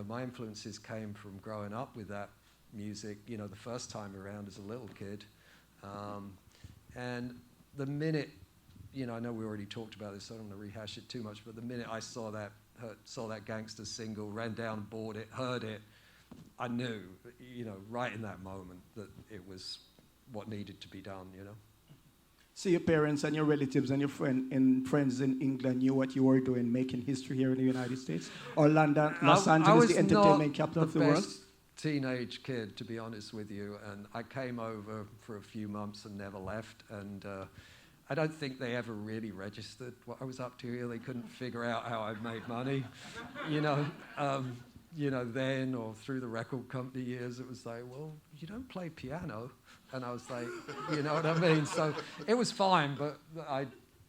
my influences came from growing up with that music, the first time around as a little kid. And the minute, I know we already talked about this, so I don't want to rehash it too much, but the minute I saw that Gangster single, ran down, bought it, heard it, I knew, right in that moment that it was what needed to be done, So your parents and your relatives and your friends in England knew what you were doing, making history here in the United States? Or London, Los Angeles, the entertainment capital of the world? Teenage kid, to be honest with you, and I came over for a few months and never left, and I don't think they ever really registered what I was up to here. They couldn't figure out how I made money, then or through the record company years. It was like, well, you don't play piano, and I was like, you know what I mean? So it was fine, but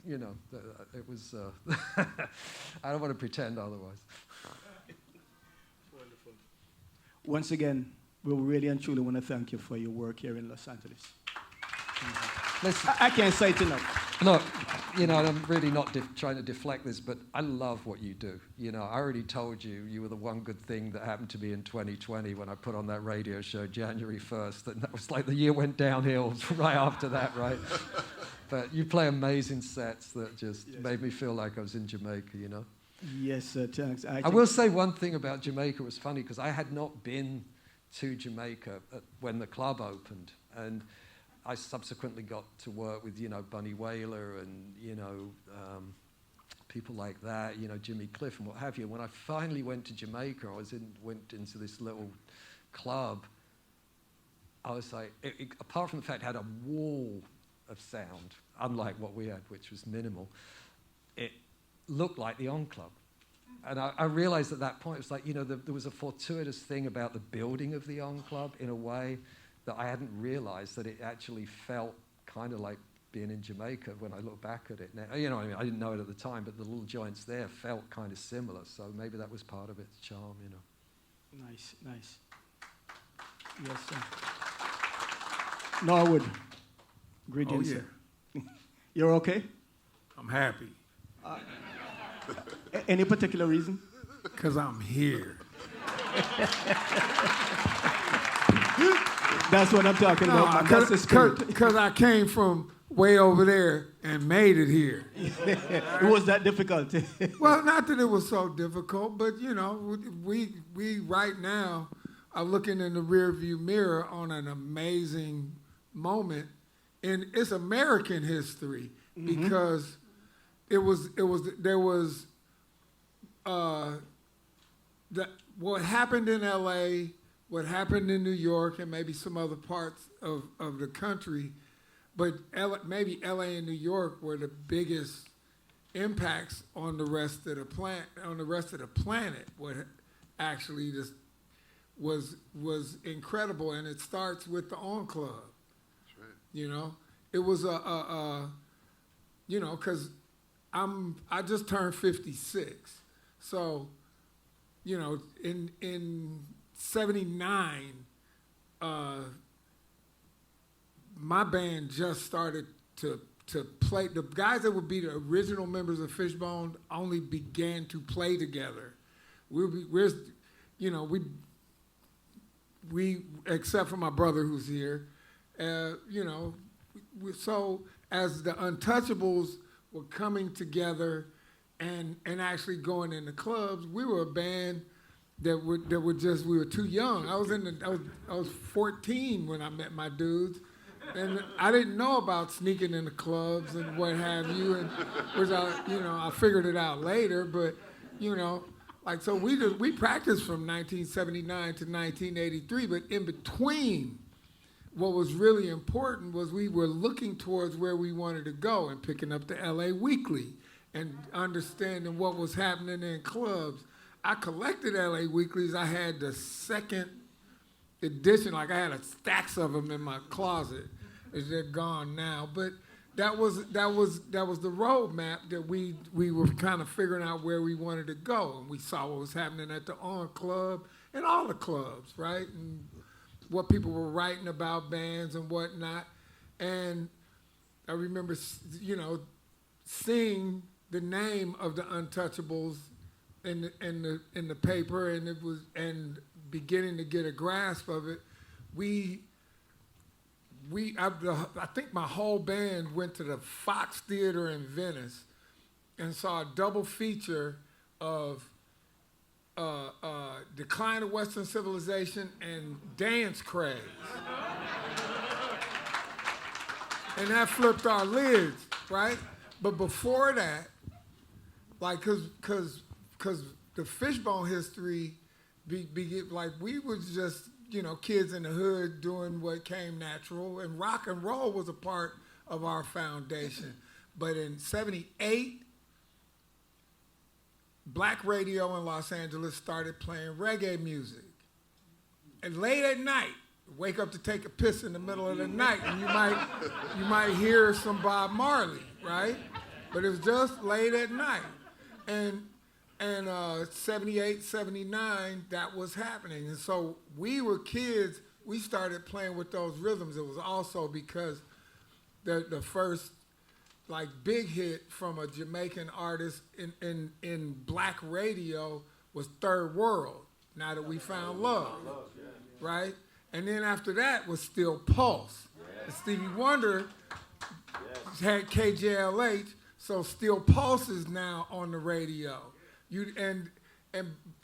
it was. I don't want to pretend otherwise. Once again, we really and truly want to thank you for your work here in Los Angeles. Listen, I can't say it enough. Look, I'm really not trying to deflect this, but I love what you do. I already told you were the one good thing that happened to me in 2020 when I put on that radio show January 1st, and that was like the year went downhill right after that, right? But you play amazing sets that just made me feel like I was in Jamaica, Yes, sir, thanks. I will say one thing about Jamaica. It was funny because I had not been to Jamaica when the club opened, and I subsequently got to work with, Bunny Wailer and, people like that, Jimmy Cliff and what have you. When I finally went to Jamaica, went into this little club, I was like, apart from the fact it had a wall of sound, unlike what we had, which was minimal, it looked like the Club. And I realized at that point, it was like, there was a fortuitous thing about the building of the Club in a way that I hadn't realized that it actually felt kind of like being in Jamaica when I look back at it now. I mean? I didn't know it at the time, but the little joints there felt kind of similar. So maybe that was part of its charm, Nice. Yes, sir. Norwood, greetings. Oh, yeah. Sir. You're okay? I'm happy. Any particular reason? Because I'm here. That's what I'm talking about. Man. That's the spirit. Because I came from way over there and made it here. It was that difficult. Well, not that it was so difficult, but you know, we right now are looking in the rearview mirror on an amazing moment, and it's American history because what happened in LA, what happened in New York, and maybe some other parts of the country, but maybe LA and New York were the biggest impacts on the rest of the planet. What actually just was incredible, and it starts with the On Club. That's right. You know, it was you know, because I just turned 56, so you know, in '79, my band just started to play. The guys that would be the original members of Fishbone only began to play together. We except for my brother who's here, you know, so as the Untouchables were coming together and actually going into clubs, we were a band that we were too young. I was 14 when I met my dudes, and I didn't know about sneaking into clubs and what have you, and which I figured it out later, but you know, like, so we practiced from 1979 to 1983, but in between, what was really important was we were looking towards where we wanted to go and picking up the LA Weekly and understanding what was happening in clubs. I collected LA Weeklies. I had the second edition, like I had stacks of them in my closet. They're gone now, but that was the roadmap that we were kind of figuring out where we wanted to go, and we saw what was happening at the On Club and all the clubs, right? And what people were writing about bands and whatnot. And I remember, you know, seeing the name of the Untouchables in the paper, and beginning to get a grasp of it. I think my whole band went to the Fox Theater in Venice and saw a double feature of Decline of Western Civilization and Dance Craze. And that flipped our lids, right? But before that, like, cause the Fishbone history, like, we was just, you know, kids in the hood doing what came natural, and rock and roll was a part of our foundation. But in '78, black radio in Los Angeles started playing reggae music. And late at night, wake up to take a piss in the middle of the night, and you might hear some Bob Marley, right? But it was just late at night. And 78, 79, that was happening. And so we were kids, we started playing with those rhythms. It was also because the first, like, big hit from a Jamaican artist in black radio was Third World, Now That We Found Love, right? And then after that was Still Pulse. And Stevie Wonder had KJLH, so Still Pulse is now on the radio. And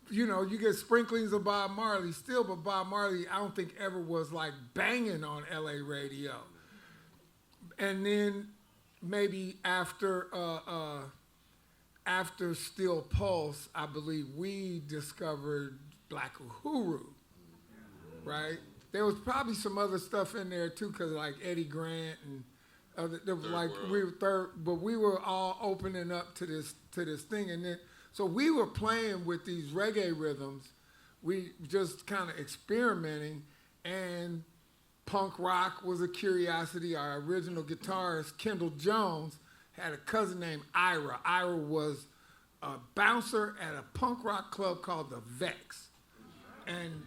you know, you get sprinklings of Bob Marley still, but Bob Marley, I don't think ever was like banging on LA radio. And then maybe after Still Pulse, I believe we discovered Black Uhuru, right? There was probably some other stuff in there too, cause like Eddie Grant and there was like but we were all opening up to this thing, and then. So we were playing with these reggae rhythms, we just kind of experimenting, and punk rock was a curiosity. Our original guitarist, Kendall Jones, had a cousin named Ira. Ira was a bouncer at a punk rock club called the Vex. And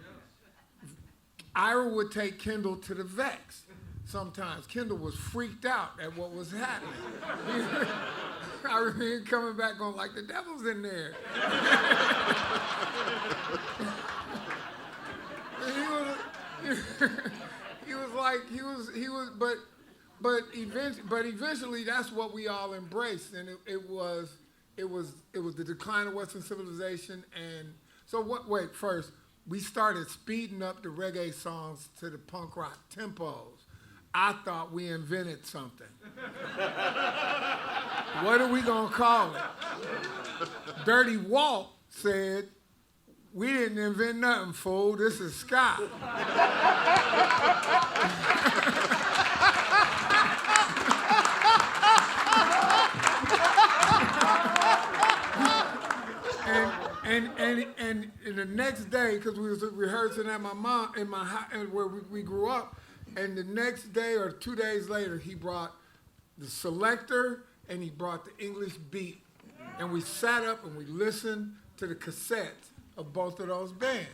Ira would take Kendall to the Vex. sometimes. Kendall was freaked out at what was happening. I remember him coming back going like, the devil's in there. But eventually that's what we all embraced, and it was the decline of Western civilization. And so wait, first, we started speeding up the reggae songs to the punk rock tempos. I thought we invented something. What are we gonna call it? Dirty Walt said, we didn't invent nothing, fool. This is ska. And the next day, because we was rehearsing at my mom in my house, where we grew up, and the next day or 2 days later, he brought the selector and he brought the English beat, and we sat up and we listened to the cassettes of both of those bands,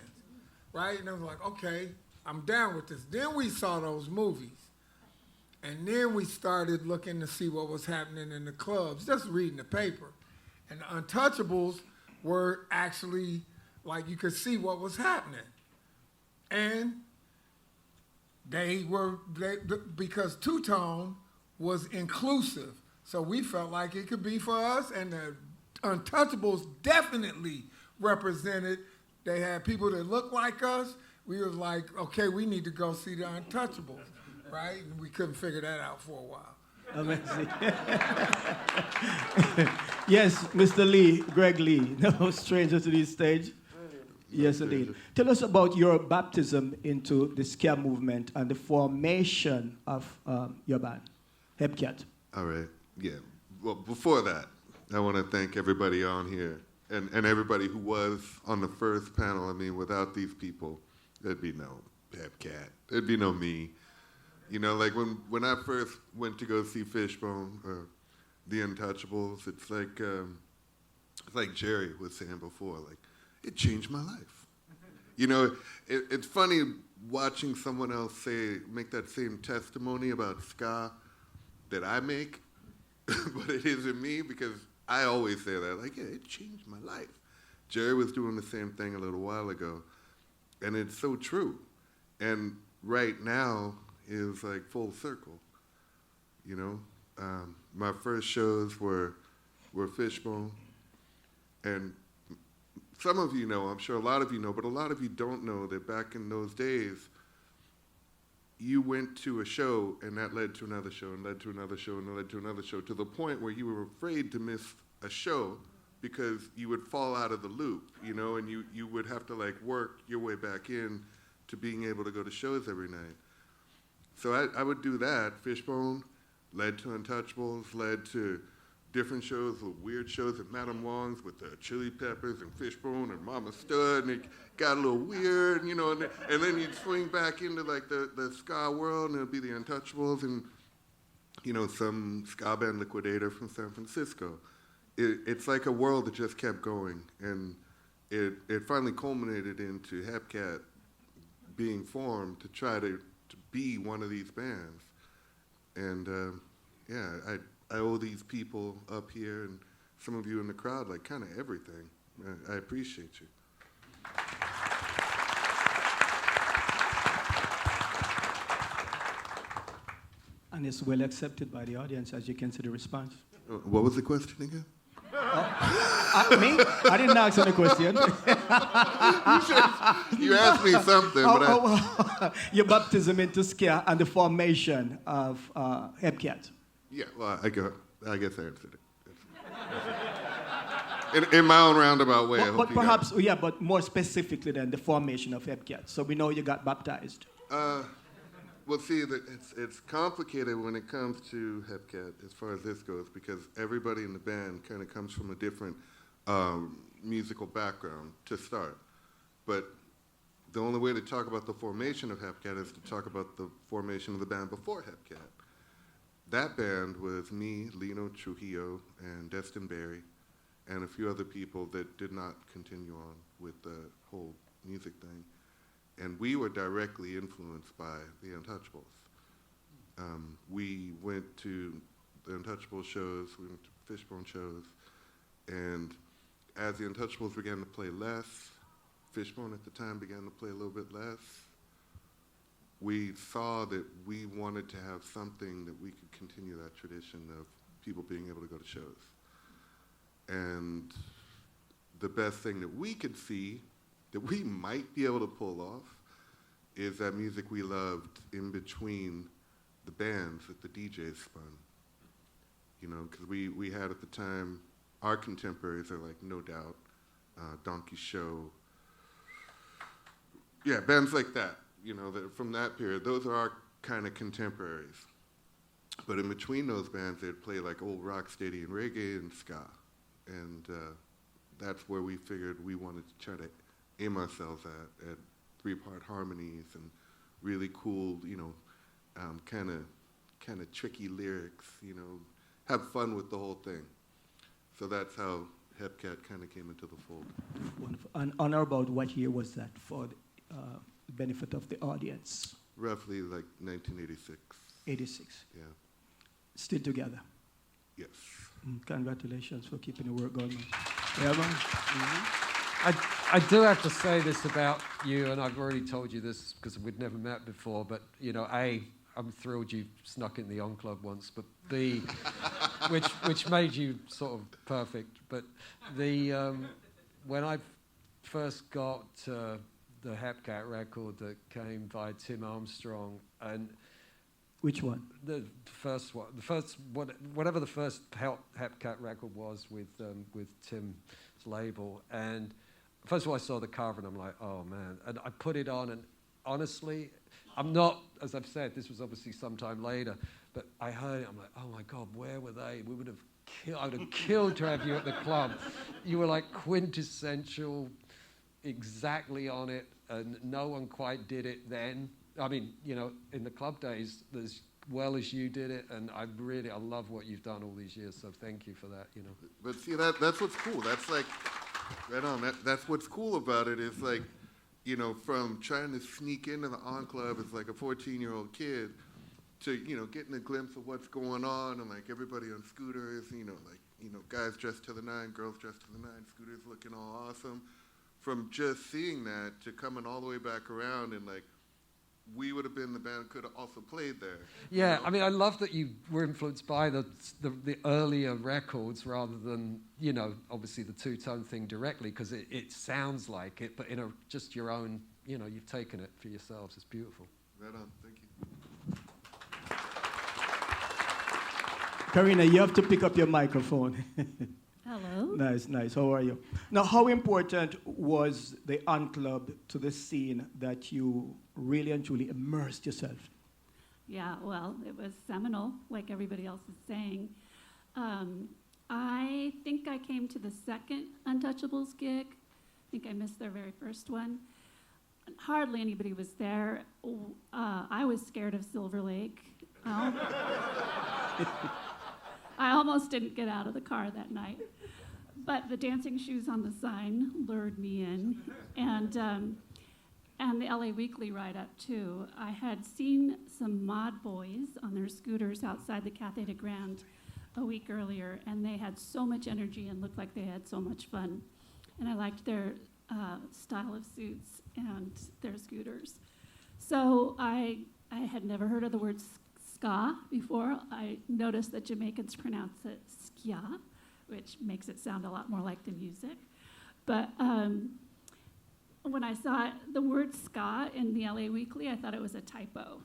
right? And I was like, okay, I'm down with this. Then we saw those movies, and then we started looking to see what was happening in the clubs, just reading the paper, and the Untouchables were actually, like, you could see what was happening. And because two-tone was inclusive, so we felt like it could be for us, and the Untouchables definitely represented, they had people that looked like us. We was like, okay, we need to go see the Untouchables, right? And we couldn't figure that out for a while. Amazing. Yes, Mr. Lee, Greg Lee, no stranger to this stage. Yes, indeed. Tell us about your baptism into the ska movement and the formation of your band, Hepcat. All right, yeah. Well, before that, I want to thank everybody on here and everybody who was on the first panel. I mean, without these people, there'd be no Hepcat. There'd be no me. You know, like when I first went to go see Fishbone or the Untouchables, it's like Jerry was saying before, like, it changed my life. You know, it's funny watching someone else make that same testimony about ska that I make, but it isn't me, because I always say that, like, yeah, it changed my life. Jerry was doing the same thing a little while ago, and it's so true. And right now is like full circle, you know? My first shows were Fishbone, and some of you know, I'm sure a lot of you know, but a lot of you don't know that back in those days, you went to a show and that led to another show and led to another show and led to another show, to the point where you were afraid to miss a show because you would fall out of the loop, you know, and you would have to like work your way back in to being able to go to shows every night. So I would do that. Fishbone led to Untouchables, led to different shows, weird shows at Madame Wong's with the Chili Peppers and Fishbone and Mama Stud, and it got a little weird, you know, and then you'd swing back into like the ska world, and it'd be the Untouchables and, you know, some ska band Liquidator from San Francisco. It's like a world that just kept going, and it finally culminated into Hepcat being formed to try to be one of these bands. And yeah, I owe these people up here and some of you in the crowd like kind of everything. I appreciate you. And it's well accepted by the audience, as you can see the response. What was the question again? Me? I didn't ask any question. You asked me something, but your baptism into ska and the formation of Hepcat. Yeah, well, I guess I answered it. In my own roundabout way. But perhaps, yeah, but more specifically than the formation of Hepcat. So we know you got baptized. Well, see, it's complicated when it comes to Hepcat as far as this goes, because everybody in the band kind of comes from a different musical background to start. But the only way to talk about the formation of Hepcat is to talk about the formation of the band before Hepcat. That band was me, Lino Trujillo, and Destin Berry, and a few other people that did not continue on with the whole music thing. And we were directly influenced by the Untouchables. We went to the Untouchables shows, we went to Fishbone shows, and as the Untouchables began to play less, Fishbone at the time began to play a little bit less, we saw that we wanted to have something that we could continue that tradition of people being able to go to shows. And the best thing that we could see that we might be able to pull off is that music we loved in between the bands that the DJs spun. You know, because we had at the time, our contemporaries are like No Doubt, Donkey Show, yeah, bands like that, you know, that from that period, those are our kind of contemporaries. But in between those bands, they'd play like old rock steady and reggae and ska. And that's where we figured we wanted to try to aim ourselves at three-part harmonies and really cool, you know, kind of tricky lyrics, you know, have fun with the whole thing. So that's how Hepcat kind of came into the fold. Wonderful. And on or about what year was that for the benefit of the audience? Roughly like 1986. 86. Yeah. Still together? Yes. Congratulations for keeping the work going. Yeah, man. I do have to say this about you, and I've already told you this because we'd never met before, but, you know, A, I'm thrilled you snuck in the On Club once, but B, which made you sort of perfect. But when I first got the Hepcat record that came by Tim Armstrong, and which one? The first one, whatever the first Hepcat record was with Tim's label. And first of all, I saw the cover and I'm like, oh man. And I put it on, and honestly, I'm not, as I've said, this was obviously sometime later, but I heard it, I'm like, oh my God, where were they? We would have killed, I would have killed to have you at the club. You were like quintessential, exactly on it, and no one quite did it then. I mean, you know, in the club days, as well as you did it, and I love what you've done all these years, so thank you for that, you know. But see, that's what's cool. That's like, right on, that's what's cool about it is like, you know, from trying to sneak into the On Club as like a 14-year-old kid to, you know, getting a glimpse of what's going on and like everybody on scooters, you know, like, you know, guys dressed to the nine, girls dressed to the nine, scooters looking all awesome. From just seeing that to coming all the way back around and like, we would have been the band could have also played there. Yeah, you know? I mean, I love that you were influenced by the earlier records rather than, you know, obviously the two-tone thing directly, because it sounds like it, but in just your own, you know, you've taken it for yourselves. It's beautiful. Right on, thank you. Karena, you have to pick up your microphone. Hello. Nice, nice. How are you? Now, how important was the On Club to the scene that you really and truly immersed yourself? Yeah, well, it was seminal, like everybody else is saying. I think I came to the second Untouchables gig. I think I missed their very first one. Hardly anybody was there. I was scared of Silver Lake. I almost didn't get out of the car that night. But the dancing shoes on the sign lured me in. And the LA Weekly write-up, too. I had seen some mod boys on their scooters outside the Café de Grand a week earlier, and they had so much energy and looked like they had so much fun. And I liked their style of suits and their scooters. So I had never heard of the word ska before. I noticed that Jamaicans pronounce it skia, which makes it sound a lot more like the music. But when I saw the word ska in the LA Weekly, I thought it was a typo.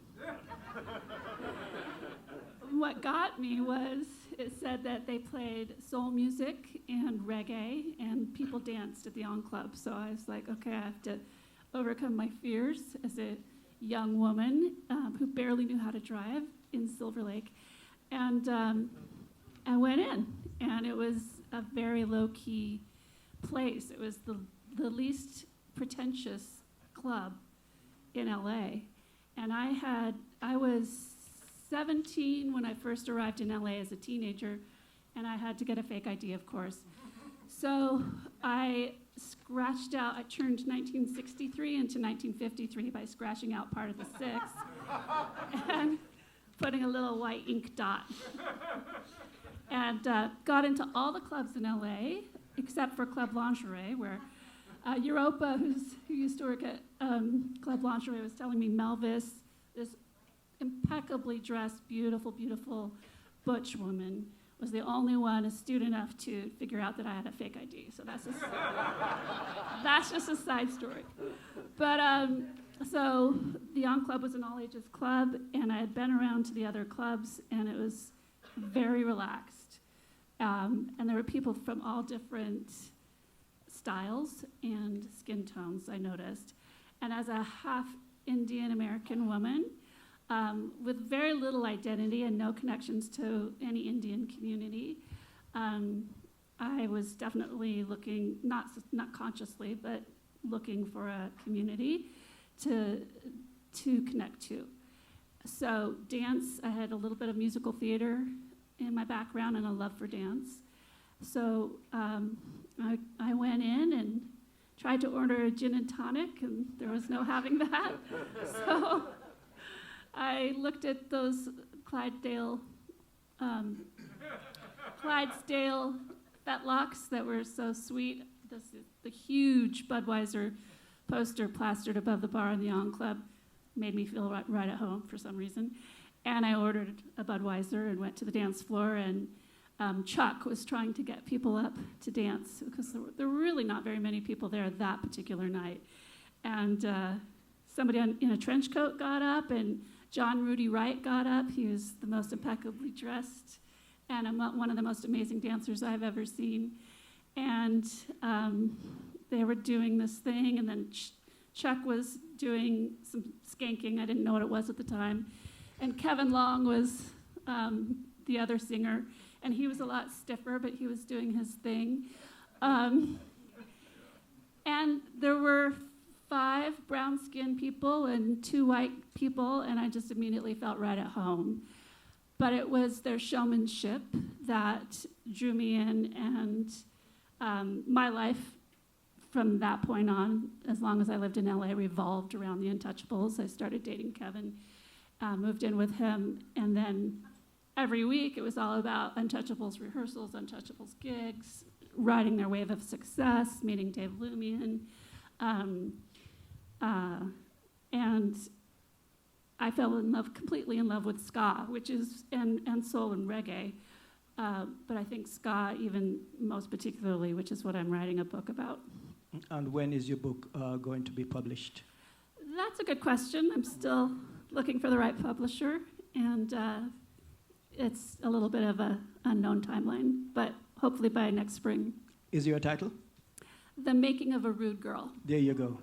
What got me was it said that they played soul music and reggae, and people danced at the On Club. So I was like, okay, I have to overcome my fears as a young woman who barely knew how to drive in Silver Lake. And I went in, and it was a very low-key place. It was the least pretentious club in LA. And I was 17 when I first arrived in LA as a teenager, and I had to get a fake ID, of course. So I turned 1963 into 1953 by scratching out part of the 6. And putting a little white ink dot. And got into all the clubs in LA, except for Club Lingerie, where Europa, who used to work at Club Lingerie, was telling me Melvis, this impeccably dressed, beautiful, beautiful butch woman, was the only one astute enough to figure out that I had a fake ID. So that's just a side story. But so the On Club was an all-ages club, and I had been around to the other clubs, and it was very relaxed. And there were people from all different styles and skin tones, I noticed. And as a half Indian American woman, with very little identity and no connections to any Indian community, I was definitely looking, not consciously, but looking for a community to connect to. So dance, I had a little bit of musical theater in my background and a love for dance. So I went in and tried to order a gin and tonic, and there was no having that. So I looked at those Clydesdale fetlocks that were so sweet. The huge Budweiser poster plastered above the bar in the On Club made me feel right at home for some reason. And I ordered a Budweiser and went to the dance floor, and Chuck was trying to get people up to dance because there were really not very many people there that particular night. And somebody in a trench coat got up, and John Rudy Wright got up. He was the most impeccably dressed and one of the most amazing dancers I've ever seen. And they were doing this thing, and then Chuck was doing some skanking. I didn't know what it was at the time. And Kevin Long was the other singer, and he was a lot stiffer, but he was doing his thing. And there were 5 brown-skinned people and 2 white people, and I just immediately felt right at home. But it was their showmanship that drew me in, and my life from that point on, as long as I lived in LA, revolved around the Untouchables. I started dating Kevin, moved in with him, and then every week it was all about Untouchables rehearsals, Untouchables gigs, riding their wave of success, meeting Dave Lumian. And I fell completely in love with ska, which is, and soul and reggae. But I think ska even most particularly, which is what I'm writing a book about. And when is your book going to be published? That's a good question. I'm still looking for the right publisher, and it's a little bit of an unknown timeline, but hopefully by next spring. Is your title? The Making of a Rude Girl. There you go.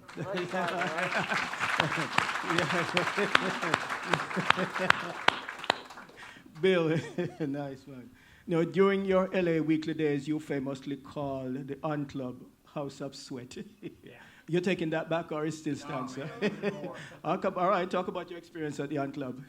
Bill, nice one. Now, during your LA Weekly days, you famously called the On Club House of Sweat. Yeah. You're taking that back, or it still stands? No, All right, talk about your experience at the On Club.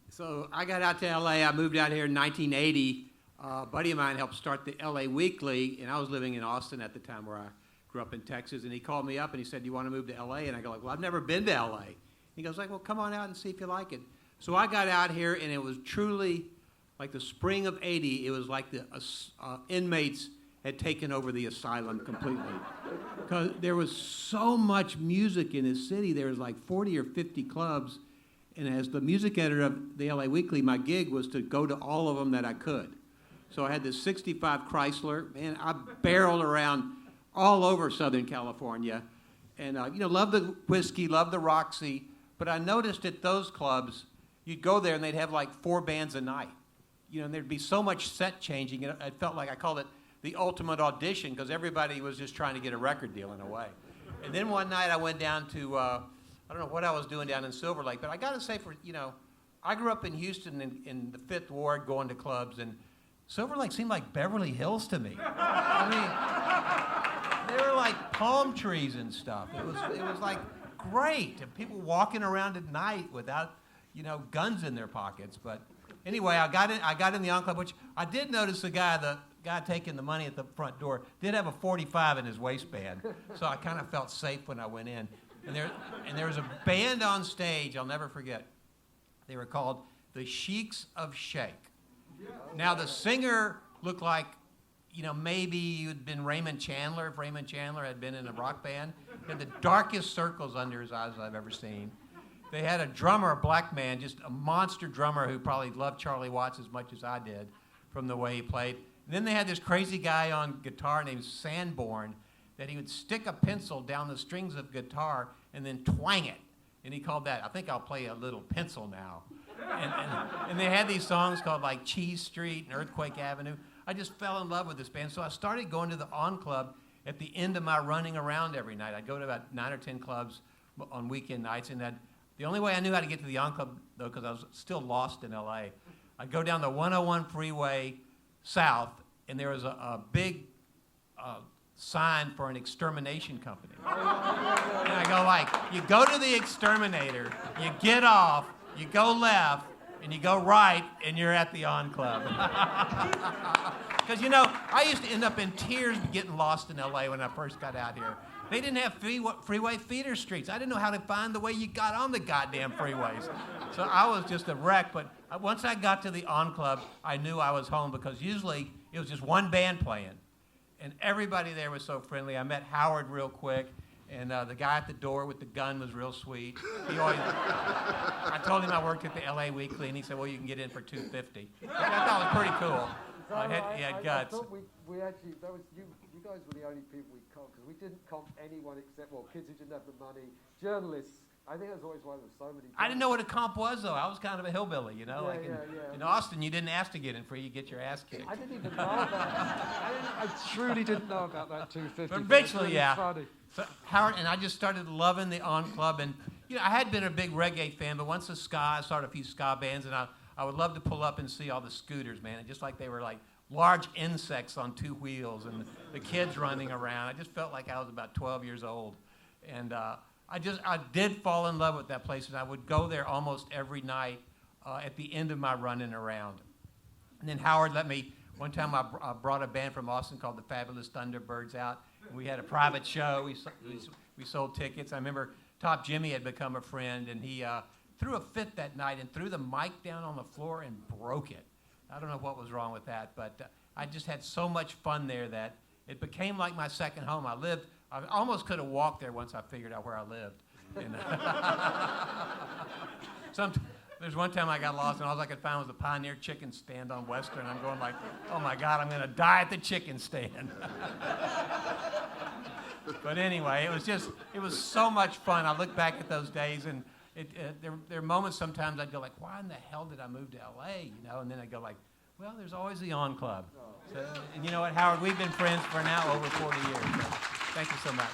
So I got out to LA. I moved out here in 1980. A buddy of mine helped start the LA Weekly, and I was living in Austin at the time, where I grew up in Texas. And he called me up and he said, "Do you want to move to LA?" And I go, "Well, I've never been to LA." He goes, "Well, come on out and see if you like it." So I got out here, and it was truly like the spring of '80. It was like the inmates had taken over the asylum completely, because there was so much music in this city. There was like 40 or 50 clubs, and as the music editor of the LA Weekly, my gig was to go to all of them that I could. So I had this 65 Chrysler, and I barreled around all over Southern California, and loved the whiskey, loved the Roxy, but I noticed at those clubs, you'd go there and they'd have like 4 bands a night, and there'd be so much set changing, and I felt like I called it the ultimate audition, because everybody was just trying to get a record deal in a way. And then one night I went down to, I don't know what I was doing down in Silver Lake, but I got to say, I grew up in Houston in the 5th Ward going to clubs, and Silver Lake seemed like Beverly Hills to me. I mean, they were like palm trees and stuff. It was like great, and people walking around at night without, guns in their pockets. But anyway, I got in the On Club, which I did notice the guy taking the money at the front door did have a 45 in his waistband, so I kind of felt safe when I went in. And there was a band on stage I'll never forget. They were called the Sheiks of Shake. Now, the singer looked like, you know, maybe you'd been Raymond Chandler, if Raymond Chandler had been in a rock band. He had the darkest circles under his eyes I've ever seen. They had a drummer, a black man, just a monster drummer who probably loved Charlie Watts as much as I did from the way he played. And then they had this crazy guy on guitar named Sanborn that he would stick a pencil down the strings of guitar and then twang it. And he called that, I think I'll play a little pencil now. And they had these songs called like Cheese Street and Earthquake Avenue. I just fell in love with this band. So I started going to the On Club at the end of my running around every night. I'd go to about 9 or 10 clubs on weekend nights. And the only way I knew how to get to the On Club, though, because I was still lost in LA, I'd go down the 101 freeway south, and there was a big sign for an extermination company. And I go like, you go to the exterminator, you get off, you go left, and you go right, and you're at the On Club. Because, you know, I used to end up in tears getting lost in LA when I first got out here. They didn't have freeway feeder streets. I didn't know how to find the way you got on the goddamn freeways. So I was just a wreck. But once I got to the On Club, I knew I was home, because usually it was just one band playing. And everybody there was so friendly. I met Howard real quick, and the guy at the door with the gun was real sweet. I told him I worked at the LA Weekly, and he said, well, you can get in for $250, which I thought was pretty cool. He had guts. I thought we actually, that was you guys were the only people we comped, because we didn't comp anyone except, well, kids who didn't have the money, journalists. I think that's always why there were so many. I didn't know what a comp was, though. I was kind of a hillbilly, you know. In Austin, you didn't ask to get in free; you get your ass kicked. I didn't even know about I truly didn't know about that 250. But eventually, really yeah. Funny. So Howard and I just started loving the On Club, and you know, I had been a big reggae fan, but once the ska, I started a few ska bands, and I would love to pull up and see all the scooters, man, and just like they were like large insects on 2 wheels, and the kids running around. I just felt like I was about 12 years old, and I did fall in love with that place, and I would go there almost every night at the end of my running around. And then Howard let me, one time I brought a band from Austin called the Fabulous Thunderbirds out, and we had a private show. We sold tickets. I remember Top Jimmy had become a friend, and he threw a fit that night and threw the mic down on the floor and broke it. I don't know what was wrong with that, but I just had so much fun there that it became like my second home. I almost could have walked there once I figured out where I lived. And, there's one time I got lost, and all I could find was the Pioneer Chicken Stand on Western. I'm going like, oh my God, I'm going to die at the chicken stand. But anyway, it was so much fun. I look back at those days, and there are moments sometimes I'd go like, why in the hell did I move to LA? You know, and then I'd go like, well, there's always the On Club. So, and you know what, Howard, we've been friends for now over 40 years. So thank you so much.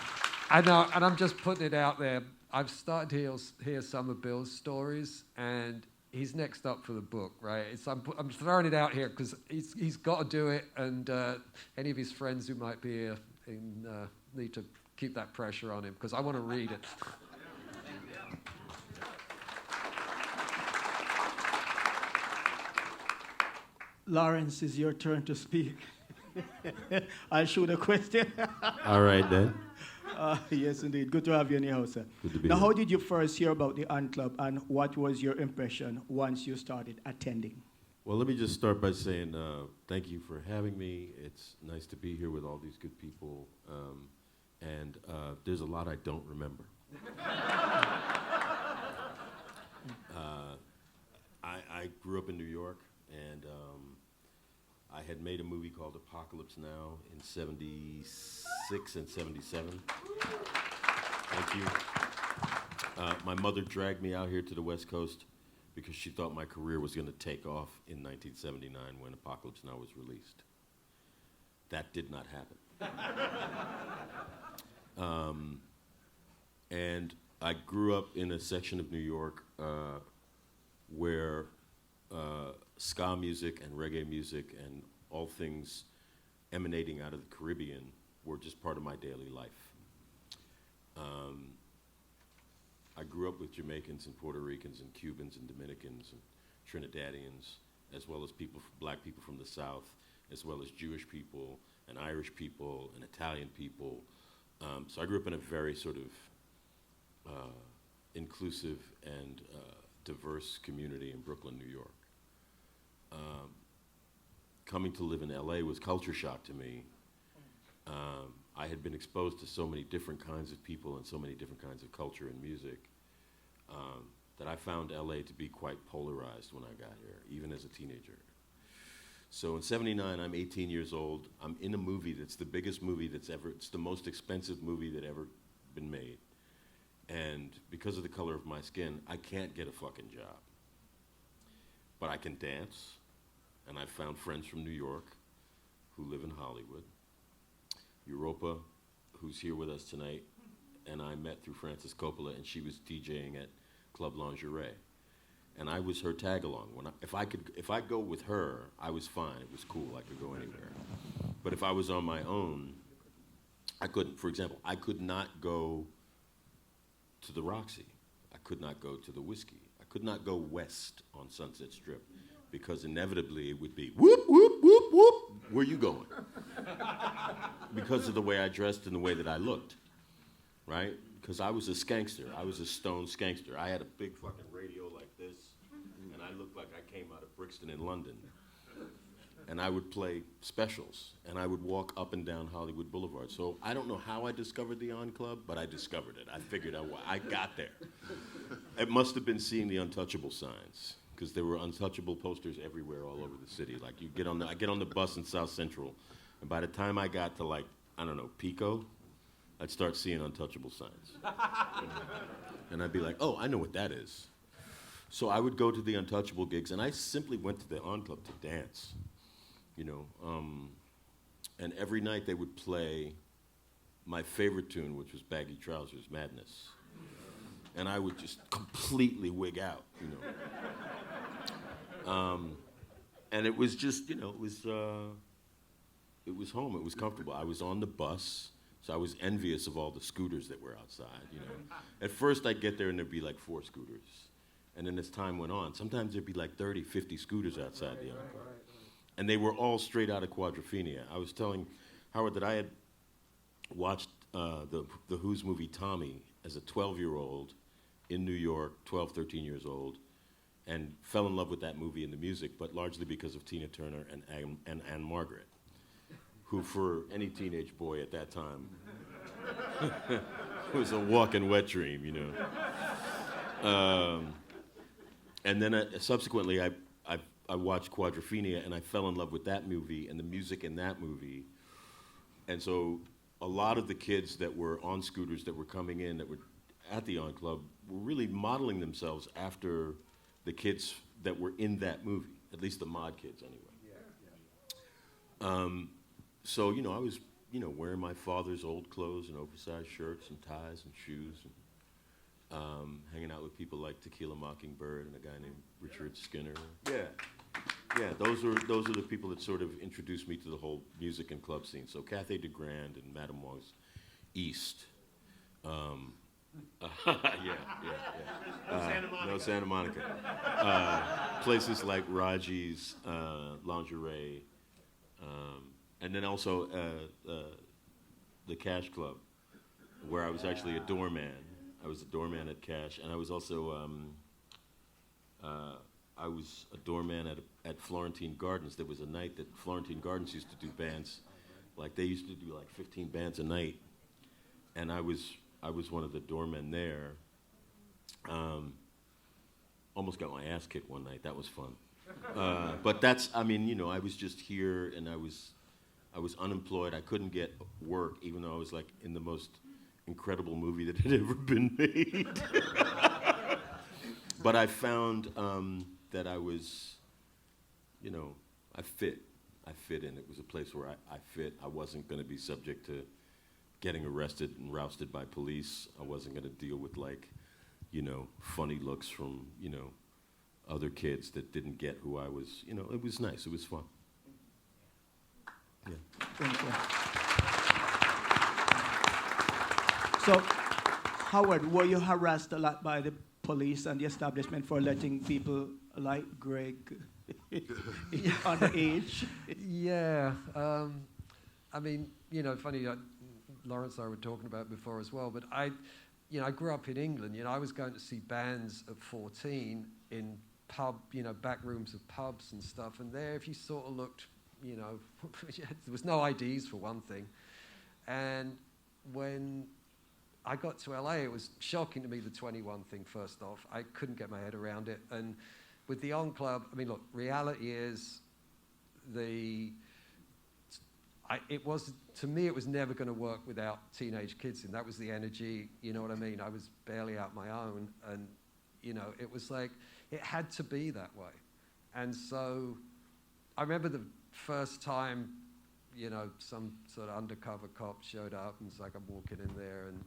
I know, and I'm just putting it out there. I've started to hear some of Bill's stories, and he's next up for the book, right? I'm throwing it out here because he's got to do it, and any of his friends who might be here need to keep that pressure on him, because I want to read it. Laurence, it's your turn to speak. I'll shoot a question. All right, then. Yes, indeed. Good to have you in the house, sir. Good to be now, here. how did you first hear about the On Club, and what was your impression once you started attending? Well, let me just start by saying thank you for having me. It's nice to be here with all these good people, and there's a lot I don't remember. I grew up in New York, and I had made a movie called Apocalypse Now in 76 and 77. Thank you. My mother dragged me out here to the West Coast because she thought my career was going to take off in 1979 when Apocalypse Now was released. That did not happen. And I grew up in a section of New York where ska music and reggae music and all things emanating out of the Caribbean were just part of my daily life. I grew up with Jamaicans and Puerto Ricans and Cubans and Dominicans and Trinidadians, as well as black people from the South, as well as Jewish people and Irish people and Italian people. So I grew up in a very sort of inclusive and diverse community in Brooklyn, New York. Coming to live in LA was culture shock to me. I had been exposed to so many different kinds of people and so many different kinds of culture and music that I found LA to be quite polarized when I got here, even as a teenager. So in '79, I'm 18 years old. I'm in a movie that's the biggest movie that's ever, it's the most expensive movie that ever been made. And because of the color of my skin, I can't get a fucking job. But I can dance, and I've found friends from New York who live in Hollywood. Europa, who's here with us tonight, and I met through Francis Coppola, and she was DJing at Club Lingerie. And I was her tag-along. If I go with her, I was fine. It was cool. I could go anywhere. But if I was on my own, I couldn't. For example, I could not go to the Roxy. I could not go to the Whiskey. I could not go west on Sunset Strip because inevitably it would be whoop, whoop, whoop, whoop. Where you going? Because of the way I dressed and the way that I looked, right? Because I was a skankster. I was a stone skankster. I had a big fucking radio like this, and I looked like I came out of Brixton in London. And I would play specials, and I would walk up and down Hollywood Boulevard. So I don't know how I discovered the On Club, but I discovered it. I figured out why. I got there. It must have been seeing the Untouchable signs, because there were Untouchable posters everywhere all over the city. Like I get on the bus in South Central, and by the time I got to like, I don't know, Pico, I'd start seeing Untouchable signs. And I'd be like, oh, I know what that is. So I would go to the Untouchable gigs, and I simply went to the On Club to dance. You know, and every night they would play my favorite tune, which was Baggy Trousers Madness. And I would just completely wig out, you know. And it was just, you know, it was home, it was comfortable. I was on the bus, so I was envious of all the scooters that were outside, you know. At first I'd get there and there'd be like 4 scooters. And then as time went on, sometimes there'd be like 30, 50 scooters outside the On Club. And they were all straight out of Quadrophenia. I was telling Howard that I had watched the Who's movie Tommy as a 12-year-old in New York, 12, 13 years old, and fell in love with that movie and the music, but largely because of Tina Turner and Anne Margaret, who for any teenage boy at that time was a walking wet dream, you know. And then subsequently, I watched Quadrophenia, and I fell in love with that movie and the music in that movie. And so a lot of the kids that were on scooters that were coming in, that were at the On Club, were really modeling themselves after the kids that were in that movie, at least the mod kids anyway. So, you know, I was, you know, wearing my father's old clothes and oversized shirts and ties and shoes, and hanging out with people like Tequila Mockingbird and a guy named Richard Skinner. Yeah, those are the people that sort of introduced me to the whole music and club scene. So Cathay DeGrand and Madame Wong's East. No Santa Monica. Places like Raji's Lingerie, and then also the Cash Club, where I was actually a doorman. I was a doorman at Cash, and I was also I was a doorman at Florentine Gardens. There was a night that Florentine Gardens used to do bands, like they used to do like 15 bands a night, and I was one of the doormen there. Almost got my ass kicked one night. That was fun. But that's, I mean, you know, I was just here, and I was unemployed. I couldn't get work, even though I was like in the most incredible movie that had ever been made. But I found that I was, you know, I fit in. It was a place where I fit. I wasn't going to be subject to getting arrested and rousted by police. I wasn't going to deal with, like, you know, funny looks from, you know, other kids that didn't get who I was. You know, it was nice. It was fun. Yeah. Thank you. So, Howard, were you harassed a lot by the police and the establishment for letting people like Greg underage? Yeah. I mean, you know, funny, Laurence and I were talking about it before as well, but you know, I grew up in England. You know, I was going to see bands at 14 in back rooms of pubs and stuff. And there, if you sort of looked, you know, there was no IDs for one thing. And when I got to LA, it was shocking to me, the 21 thing, first off. I couldn't get my head around it. And with the On Club, I mean, look, reality is to me, it was never going to work without teenage kids in. That was the energy, you know what I mean? I was barely out my own. And, you know, it was like, it had to be that way. And so I remember the first time, you know, some sort of undercover cop showed up, and it's like I'm walking in there, and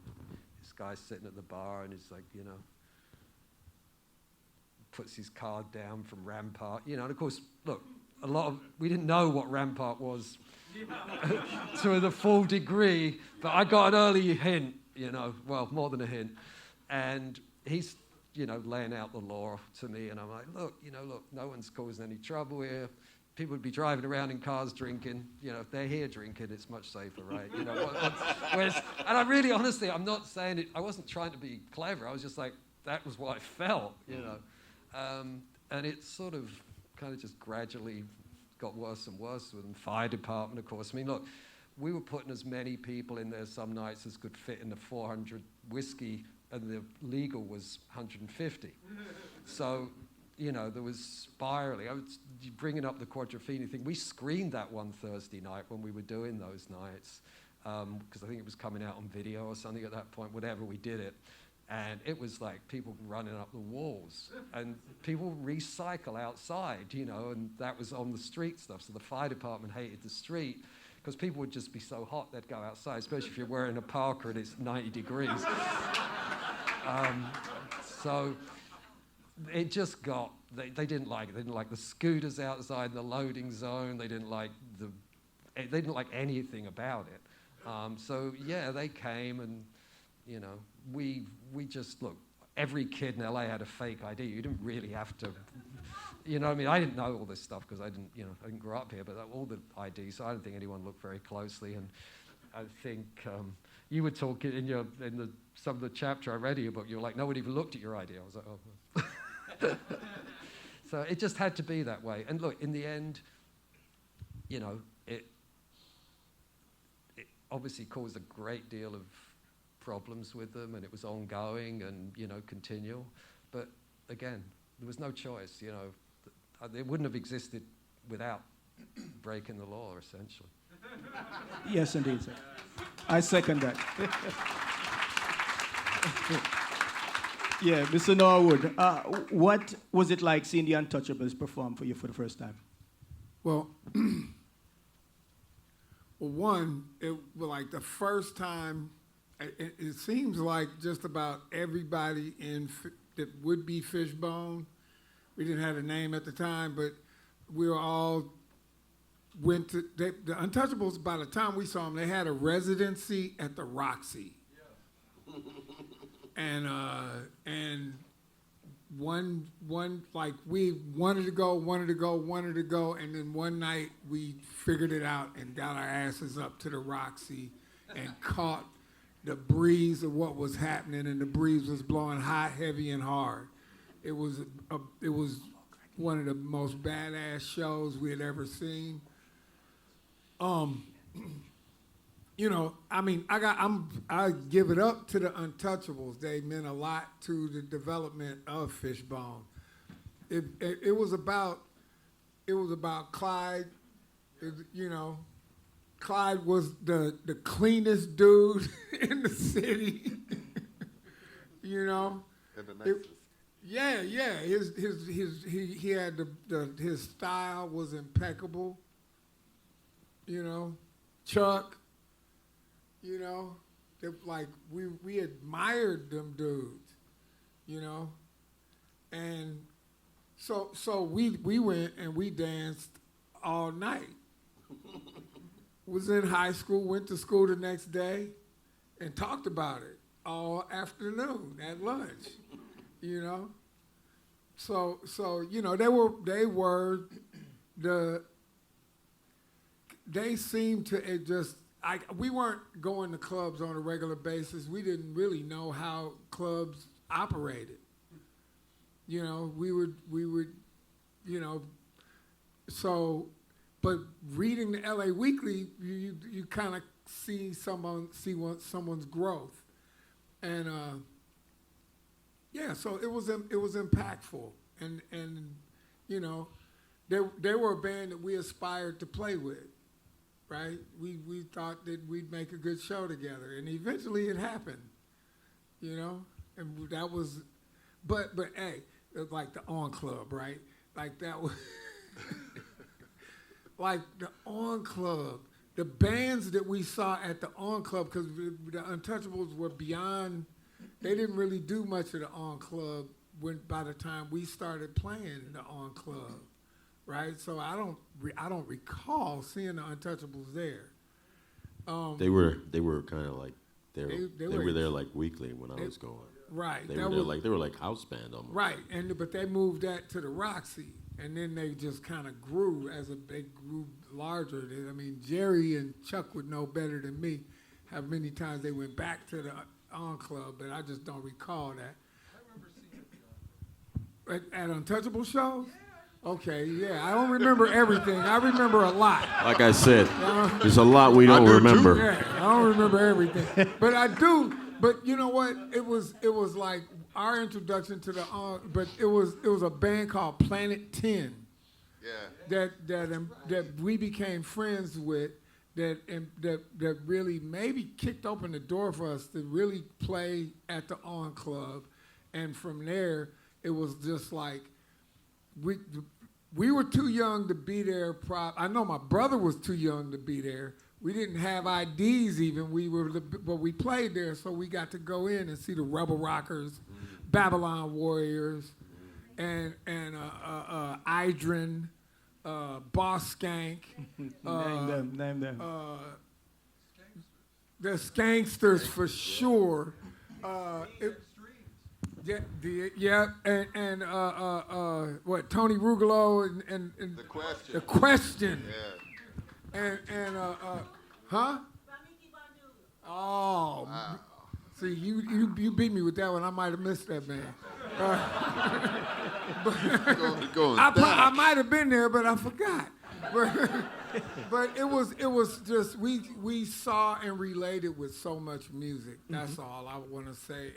this guy's sitting at the bar, and he's like, you know, puts his card down from Rampart, you know, and of course, look, we didn't know what Rampart was to the full degree, but I got an early hint, you know, well, more than a hint, and he's, you know, laying out the law to me, and I'm like, look, no one's causing any trouble here. People would be driving around in cars drinking. You know, if they're here drinking, it's much safer, right? You know, and I really, honestly, I'm not saying it. I wasn't trying to be clever. I was just like, that was what I felt, you know. And it sort of kind of just gradually got worse and worse with the fire department, of course. I mean, look, we were putting as many people in there some nights as could fit in the 400 whiskey, and the legal was 150. So, you know, there was spiraling. I was bringing up the Quadrophenia thing. We screened that one Thursday night when we were doing those nights, because I think it was coming out on video or something at that point, whatever, we did it. And it was like people running up the walls, and people recycle outside, you know, and that was on the street stuff. So the fire department hated the street, because people would just be so hot they'd go outside, especially if you're wearing a parka and it's 90 degrees. So it just got, they didn't like it. They didn't like the scooters outside in the loading zone. They didn't like anything about it. So yeah, they came, and you know, we just, look, every kid in LA had a fake ID. You didn't really have to, you know what I mean? I didn't know all this stuff because I didn't grow up here, but all the IDs, so I don't think anyone looked very closely. And I think you were talking in some of the chapter I read in your book, you were like, no one even looked at your ID. I was like, oh. So it just had to be that way. And look, in the end, you know, it obviously caused a great deal of problems with them, and it was ongoing and, you know, continual. But again, there was no choice, you know. It wouldn't have existed without breaking the law, essentially. Yes, indeed, sir. I second that. Yeah, Mr. Norwood, what was it like seeing the Untouchables perform for you for the first time? Well, one, it was like the first time. It seems like just about everybody that would be Fishbone, we didn't have a name at the time, but we were all went to, the Untouchables, by the time we saw them, they had a residency at the Roxy. Yeah. And one, like, we wanted to go, and then one night we figured it out and got our asses up to the Roxy and caught the breeze of what was happening, and the breeze was blowing hot, heavy, and hard. It was one of the most badass shows we had ever seen. You know, I mean, I give it up to the Untouchables. They meant a lot to the development of Fishbone. It was about Clyde. You know, Clyde was the cleanest dude in the city. You know, And the nicest. Yeah. He had his style was impeccable. You know, Chuck. You know, like we admired them dudes. You know, and so we went and we danced all night. Was in high school, went to school the next day, and talked about it all afternoon at lunch. You know, so you know they seemed to just we weren't going to clubs on a regular basis. We didn't really know how clubs operated. You know, we would, you know, so, but reading the LA Weekly, you kind of see someone's growth, and yeah, so it was impactful, and you know, they were a band that we aspired to play with, right? We thought that we'd make a good show together, and eventually it happened, you know, and that was, but hey, it was like the On Club, right? Like that was. Like the On Club, the bands that we saw at the On Club, because the Untouchables were beyond, they didn't really do much of the On Club by the time we started playing the On Club, right? So I don't recall seeing the Untouchables there. They were kind of like they were there like weekly when I was going. Right. They were like house band almost. Right, but they moved that to the Roxy. And then they just kind of grew they grew larger. I mean, Jerry and Chuck would know better than me how many times they went back to the On Club, but I just don't recall that. I remember seeing it at Untouchable shows? Yeah. Okay, yeah. I don't remember everything. I remember a lot. Like I said, there's a lot we don't remember. Yeah, I don't remember everything. But I do. But you know what? It was like our introduction to the but it was a band called Planet 10. Yeah. That we became friends with, that really maybe kicked open the door for us to really play at the On Club, and from there it was just like we were too young to be there. I know my brother was too young to be there. We didn't have IDs even. But we played there, so we got to go in and see the Rebel Rockers, Babylon Warriors, and Idrin, Boss Skank. Name them. The Skanksters for sure. And what, Tony Rugolo and The Question. Yeah. Huh? Oh, wow. See, you beat me with that one. I might have missed that, man. I might have been there, but I forgot. But it was just we saw and related with so much music. That's all I want to say.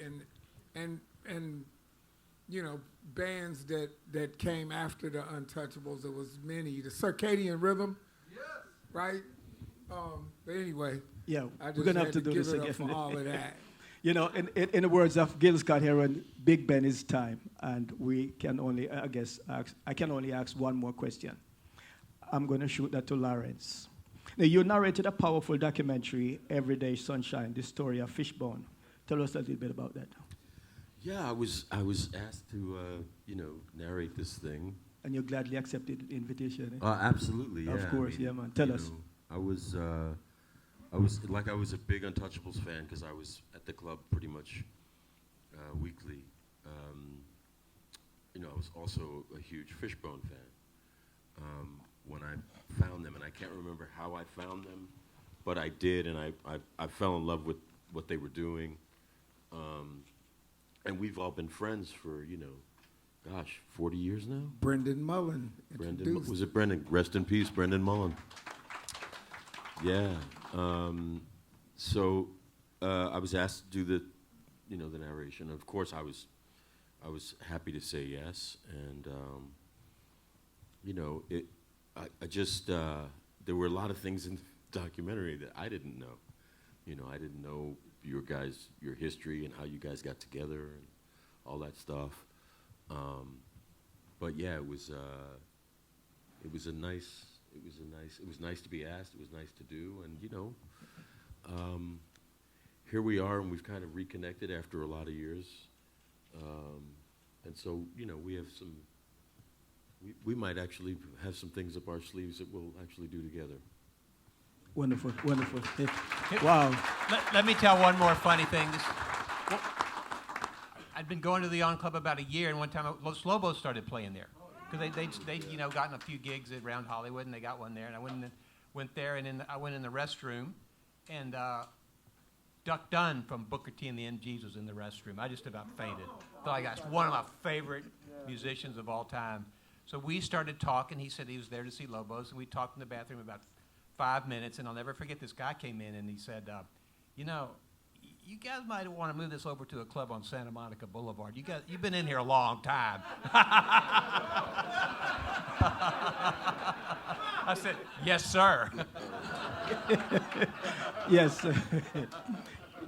And you know, bands that came after the Untouchables. There was many. The Circadian Rhythm. Right? But anyway, yeah, we're going to have to do this again. For all of that. You know, in the words of Gil Scott-Heron, Big Ben is time, and we can only, I can only ask one more question. I'm going to shoot that to Laurence. Now, you narrated a powerful documentary, Everyday Sunshine, the story of Fishbone. Tell us a little bit about that. Yeah, I was asked to, narrate this thing. And you gladly accepted the invitation? Eh? Absolutely, yeah. Of course, yeah, man. Tell us. I was a big Untouchables fan because I was at the club pretty much weekly. I was also a huge Fishbone fan. When I found them, and I can't remember how I found them, but I did, and I fell in love with what they were doing. And we've all been friends for, 40 years now? Brendan Mullen. Was it Brendan? Rest in peace, Brendan Mullen. Yeah. So I was asked to do the narration. Of course, I was happy to say yes. And, there were a lot of things in the documentary that I didn't know. I didn't know your history and how you guys got together and all that stuff. But yeah, it was nice to be asked. It was nice to do, and here we are, and we've kind of reconnected after a lot of years. And so we have we might actually have some things up our sleeves that we'll actually do together. Wonderful. Wow. Let me tell one more funny thing. I'd been going to the On Club about a year, and one time Los Lobos started playing there because they'd gotten a few gigs around Hollywood, and they got one there, and I went there, and I went in the restroom, and Duck Dunn from Booker T and the MGs was in the restroom. I just about fainted. Thought like that's one of my favorite musicians of all time. So we started talking. He said he was there to see Lobos, and we talked in the bathroom about 5 minutes. And I'll never forget, this guy came in and he said, you know, you guys might want to move this over to a club on Santa Monica Boulevard. You've been in here a long time. I said, yes, sir. Yes,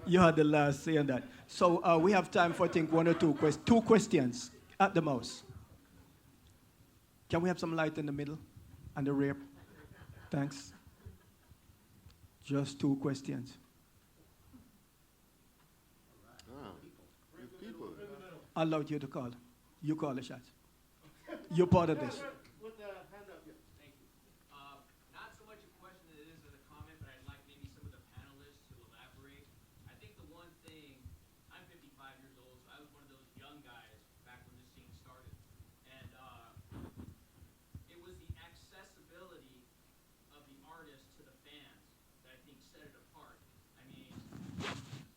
you had the last say on that. So we have time for, I think, one or two questions at the most. Can we have some light in the middle and the rear? Thanks. Just 2 questions. I allowed you to call. You call the shots. You're part of this. Not so much a question as it is a comment, but I'd like maybe some of the panelists to elaborate. I think the one thing, I'm 55 years old, so I was one of those young guys back when this scene started. And it was the accessibility of the artist to the fans that I think set it apart. I mean,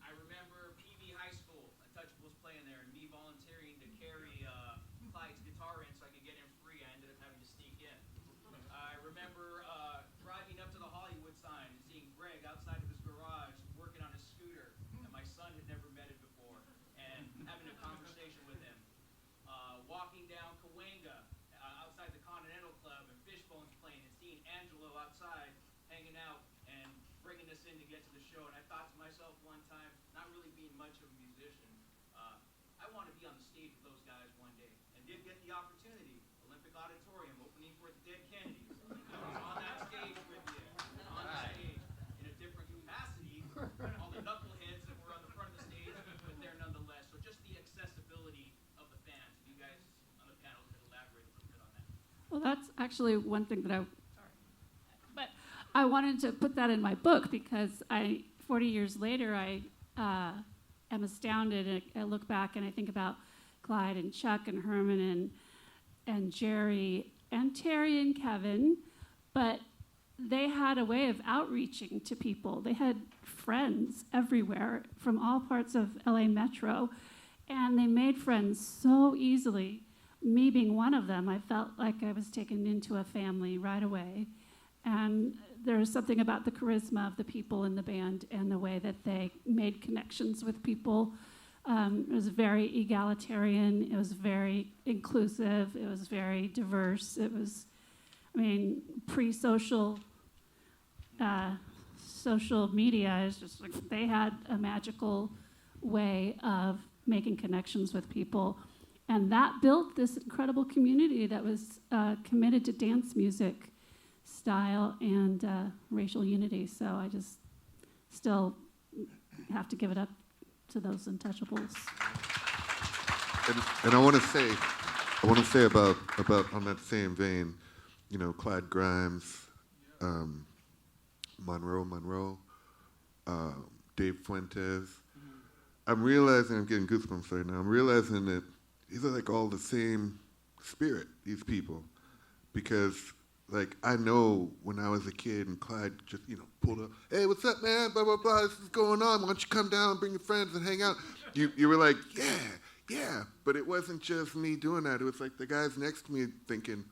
I remember PV High School, Untouchables playing there, and me volunteering to carry Clyde's guitar in so I could get in free. I ended up having to sneak in. I remember driving up to the Hollywood sign and seeing Greg outside of his garage working on his scooter, and my son had never met him before, and having a conversation with him. Walking down Cahuenga outside the Continental Club, and Fishbone's playing, and seeing Angelo outside hanging out and bringing us in to get to the show. And I thought to myself one time, not really being much of a musician, I want to be on the stage with those guys one day, and did get the opportunity. Olympic Auditorium, opening for the Dead Kennedys. I was on that stage with you, on the stage, in a different capacity. All the knuckleheads that were on the front of the stage, but there nonetheless. So just the accessibility of the fans. You guys on the panel could elaborate a little bit on that. Well, that's actually one thing that but I wanted to put that in my book because 40 years later, I am astounded. And I look back and I think about Clyde and Chuck and Herman and Jerry and Terry and Kevin, but they had a way of outreaching to people. They had friends everywhere from all parts of LA Metro, and they made friends so easily. Me being one of them, I felt like I was taken into a family right away. And there's something about the charisma of the people in the band and the way that they made connections with people. It was very egalitarian. It was very inclusive. It was very diverse. It was, pre-social social media is just like they had a magical way of making connections with people. And that built this incredible community that was committed to dance music, style, and racial unity. So I just still have to give it up to those Untouchables. And I want to say about on that same vein, Clyde Grimes, Monroe, Dave Fuentes. I'm realizing, I'm getting goosebumps right now. I'm realizing that these are like all the same spirit, these people, because I know when I was a kid and Clyde just, pulled up, hey, what's up, man? Blah, blah, blah, this is going on. Why don't you come down and bring your friends and hang out? You were like, yeah. But it wasn't just me doing that. It was like the guys next to me thinking,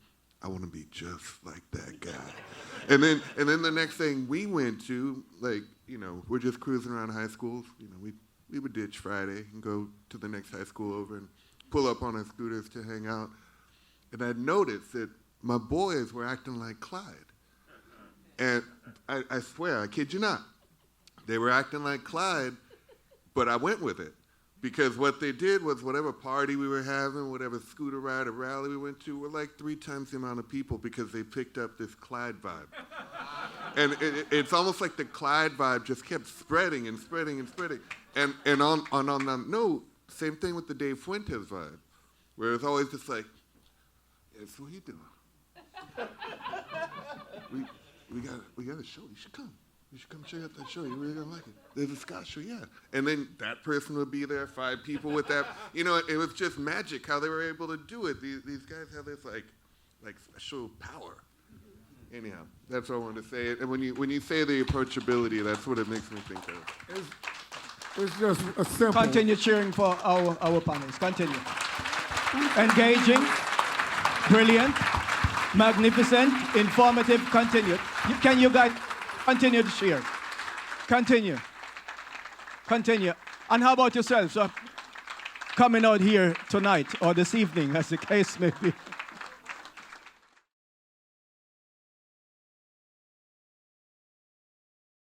I want to be just like that guy. and then the next thing we went to, we're just cruising around high schools. We would ditch Friday and go to the next high school over and pull up on our scooters to hang out. And I noticed that my boys were acting like Clyde. And I swear, I kid you not, they were acting like Clyde, but I went with it. Because what they did was whatever party we were having, whatever scooter ride or rally we went to, were like 3 times the amount of people because they picked up this Clyde vibe. And it's almost like the Clyde vibe just kept spreading and spreading and spreading. And on that note, same thing with the Dave Fuentes vibe, where it's always just like, yeah, so what are you doing? we got a show. You should come. You should come check out that show. You're really gonna like it. There's a ska show, yeah. And then that person would be there, 5 people with that. It was just magic how they were able to do it. These guys have this like special power. Anyhow, that's all I wanted to say. And when you say the approachability, that's what it makes me think of. It's just a simple. Continue cheering for our panelists. Continue. Engaging, brilliant, magnificent, informative. Continue. Can you guys continue to cheer? Continue. Continue. And how about yourself? So, coming out here tonight or this evening, as the case may be.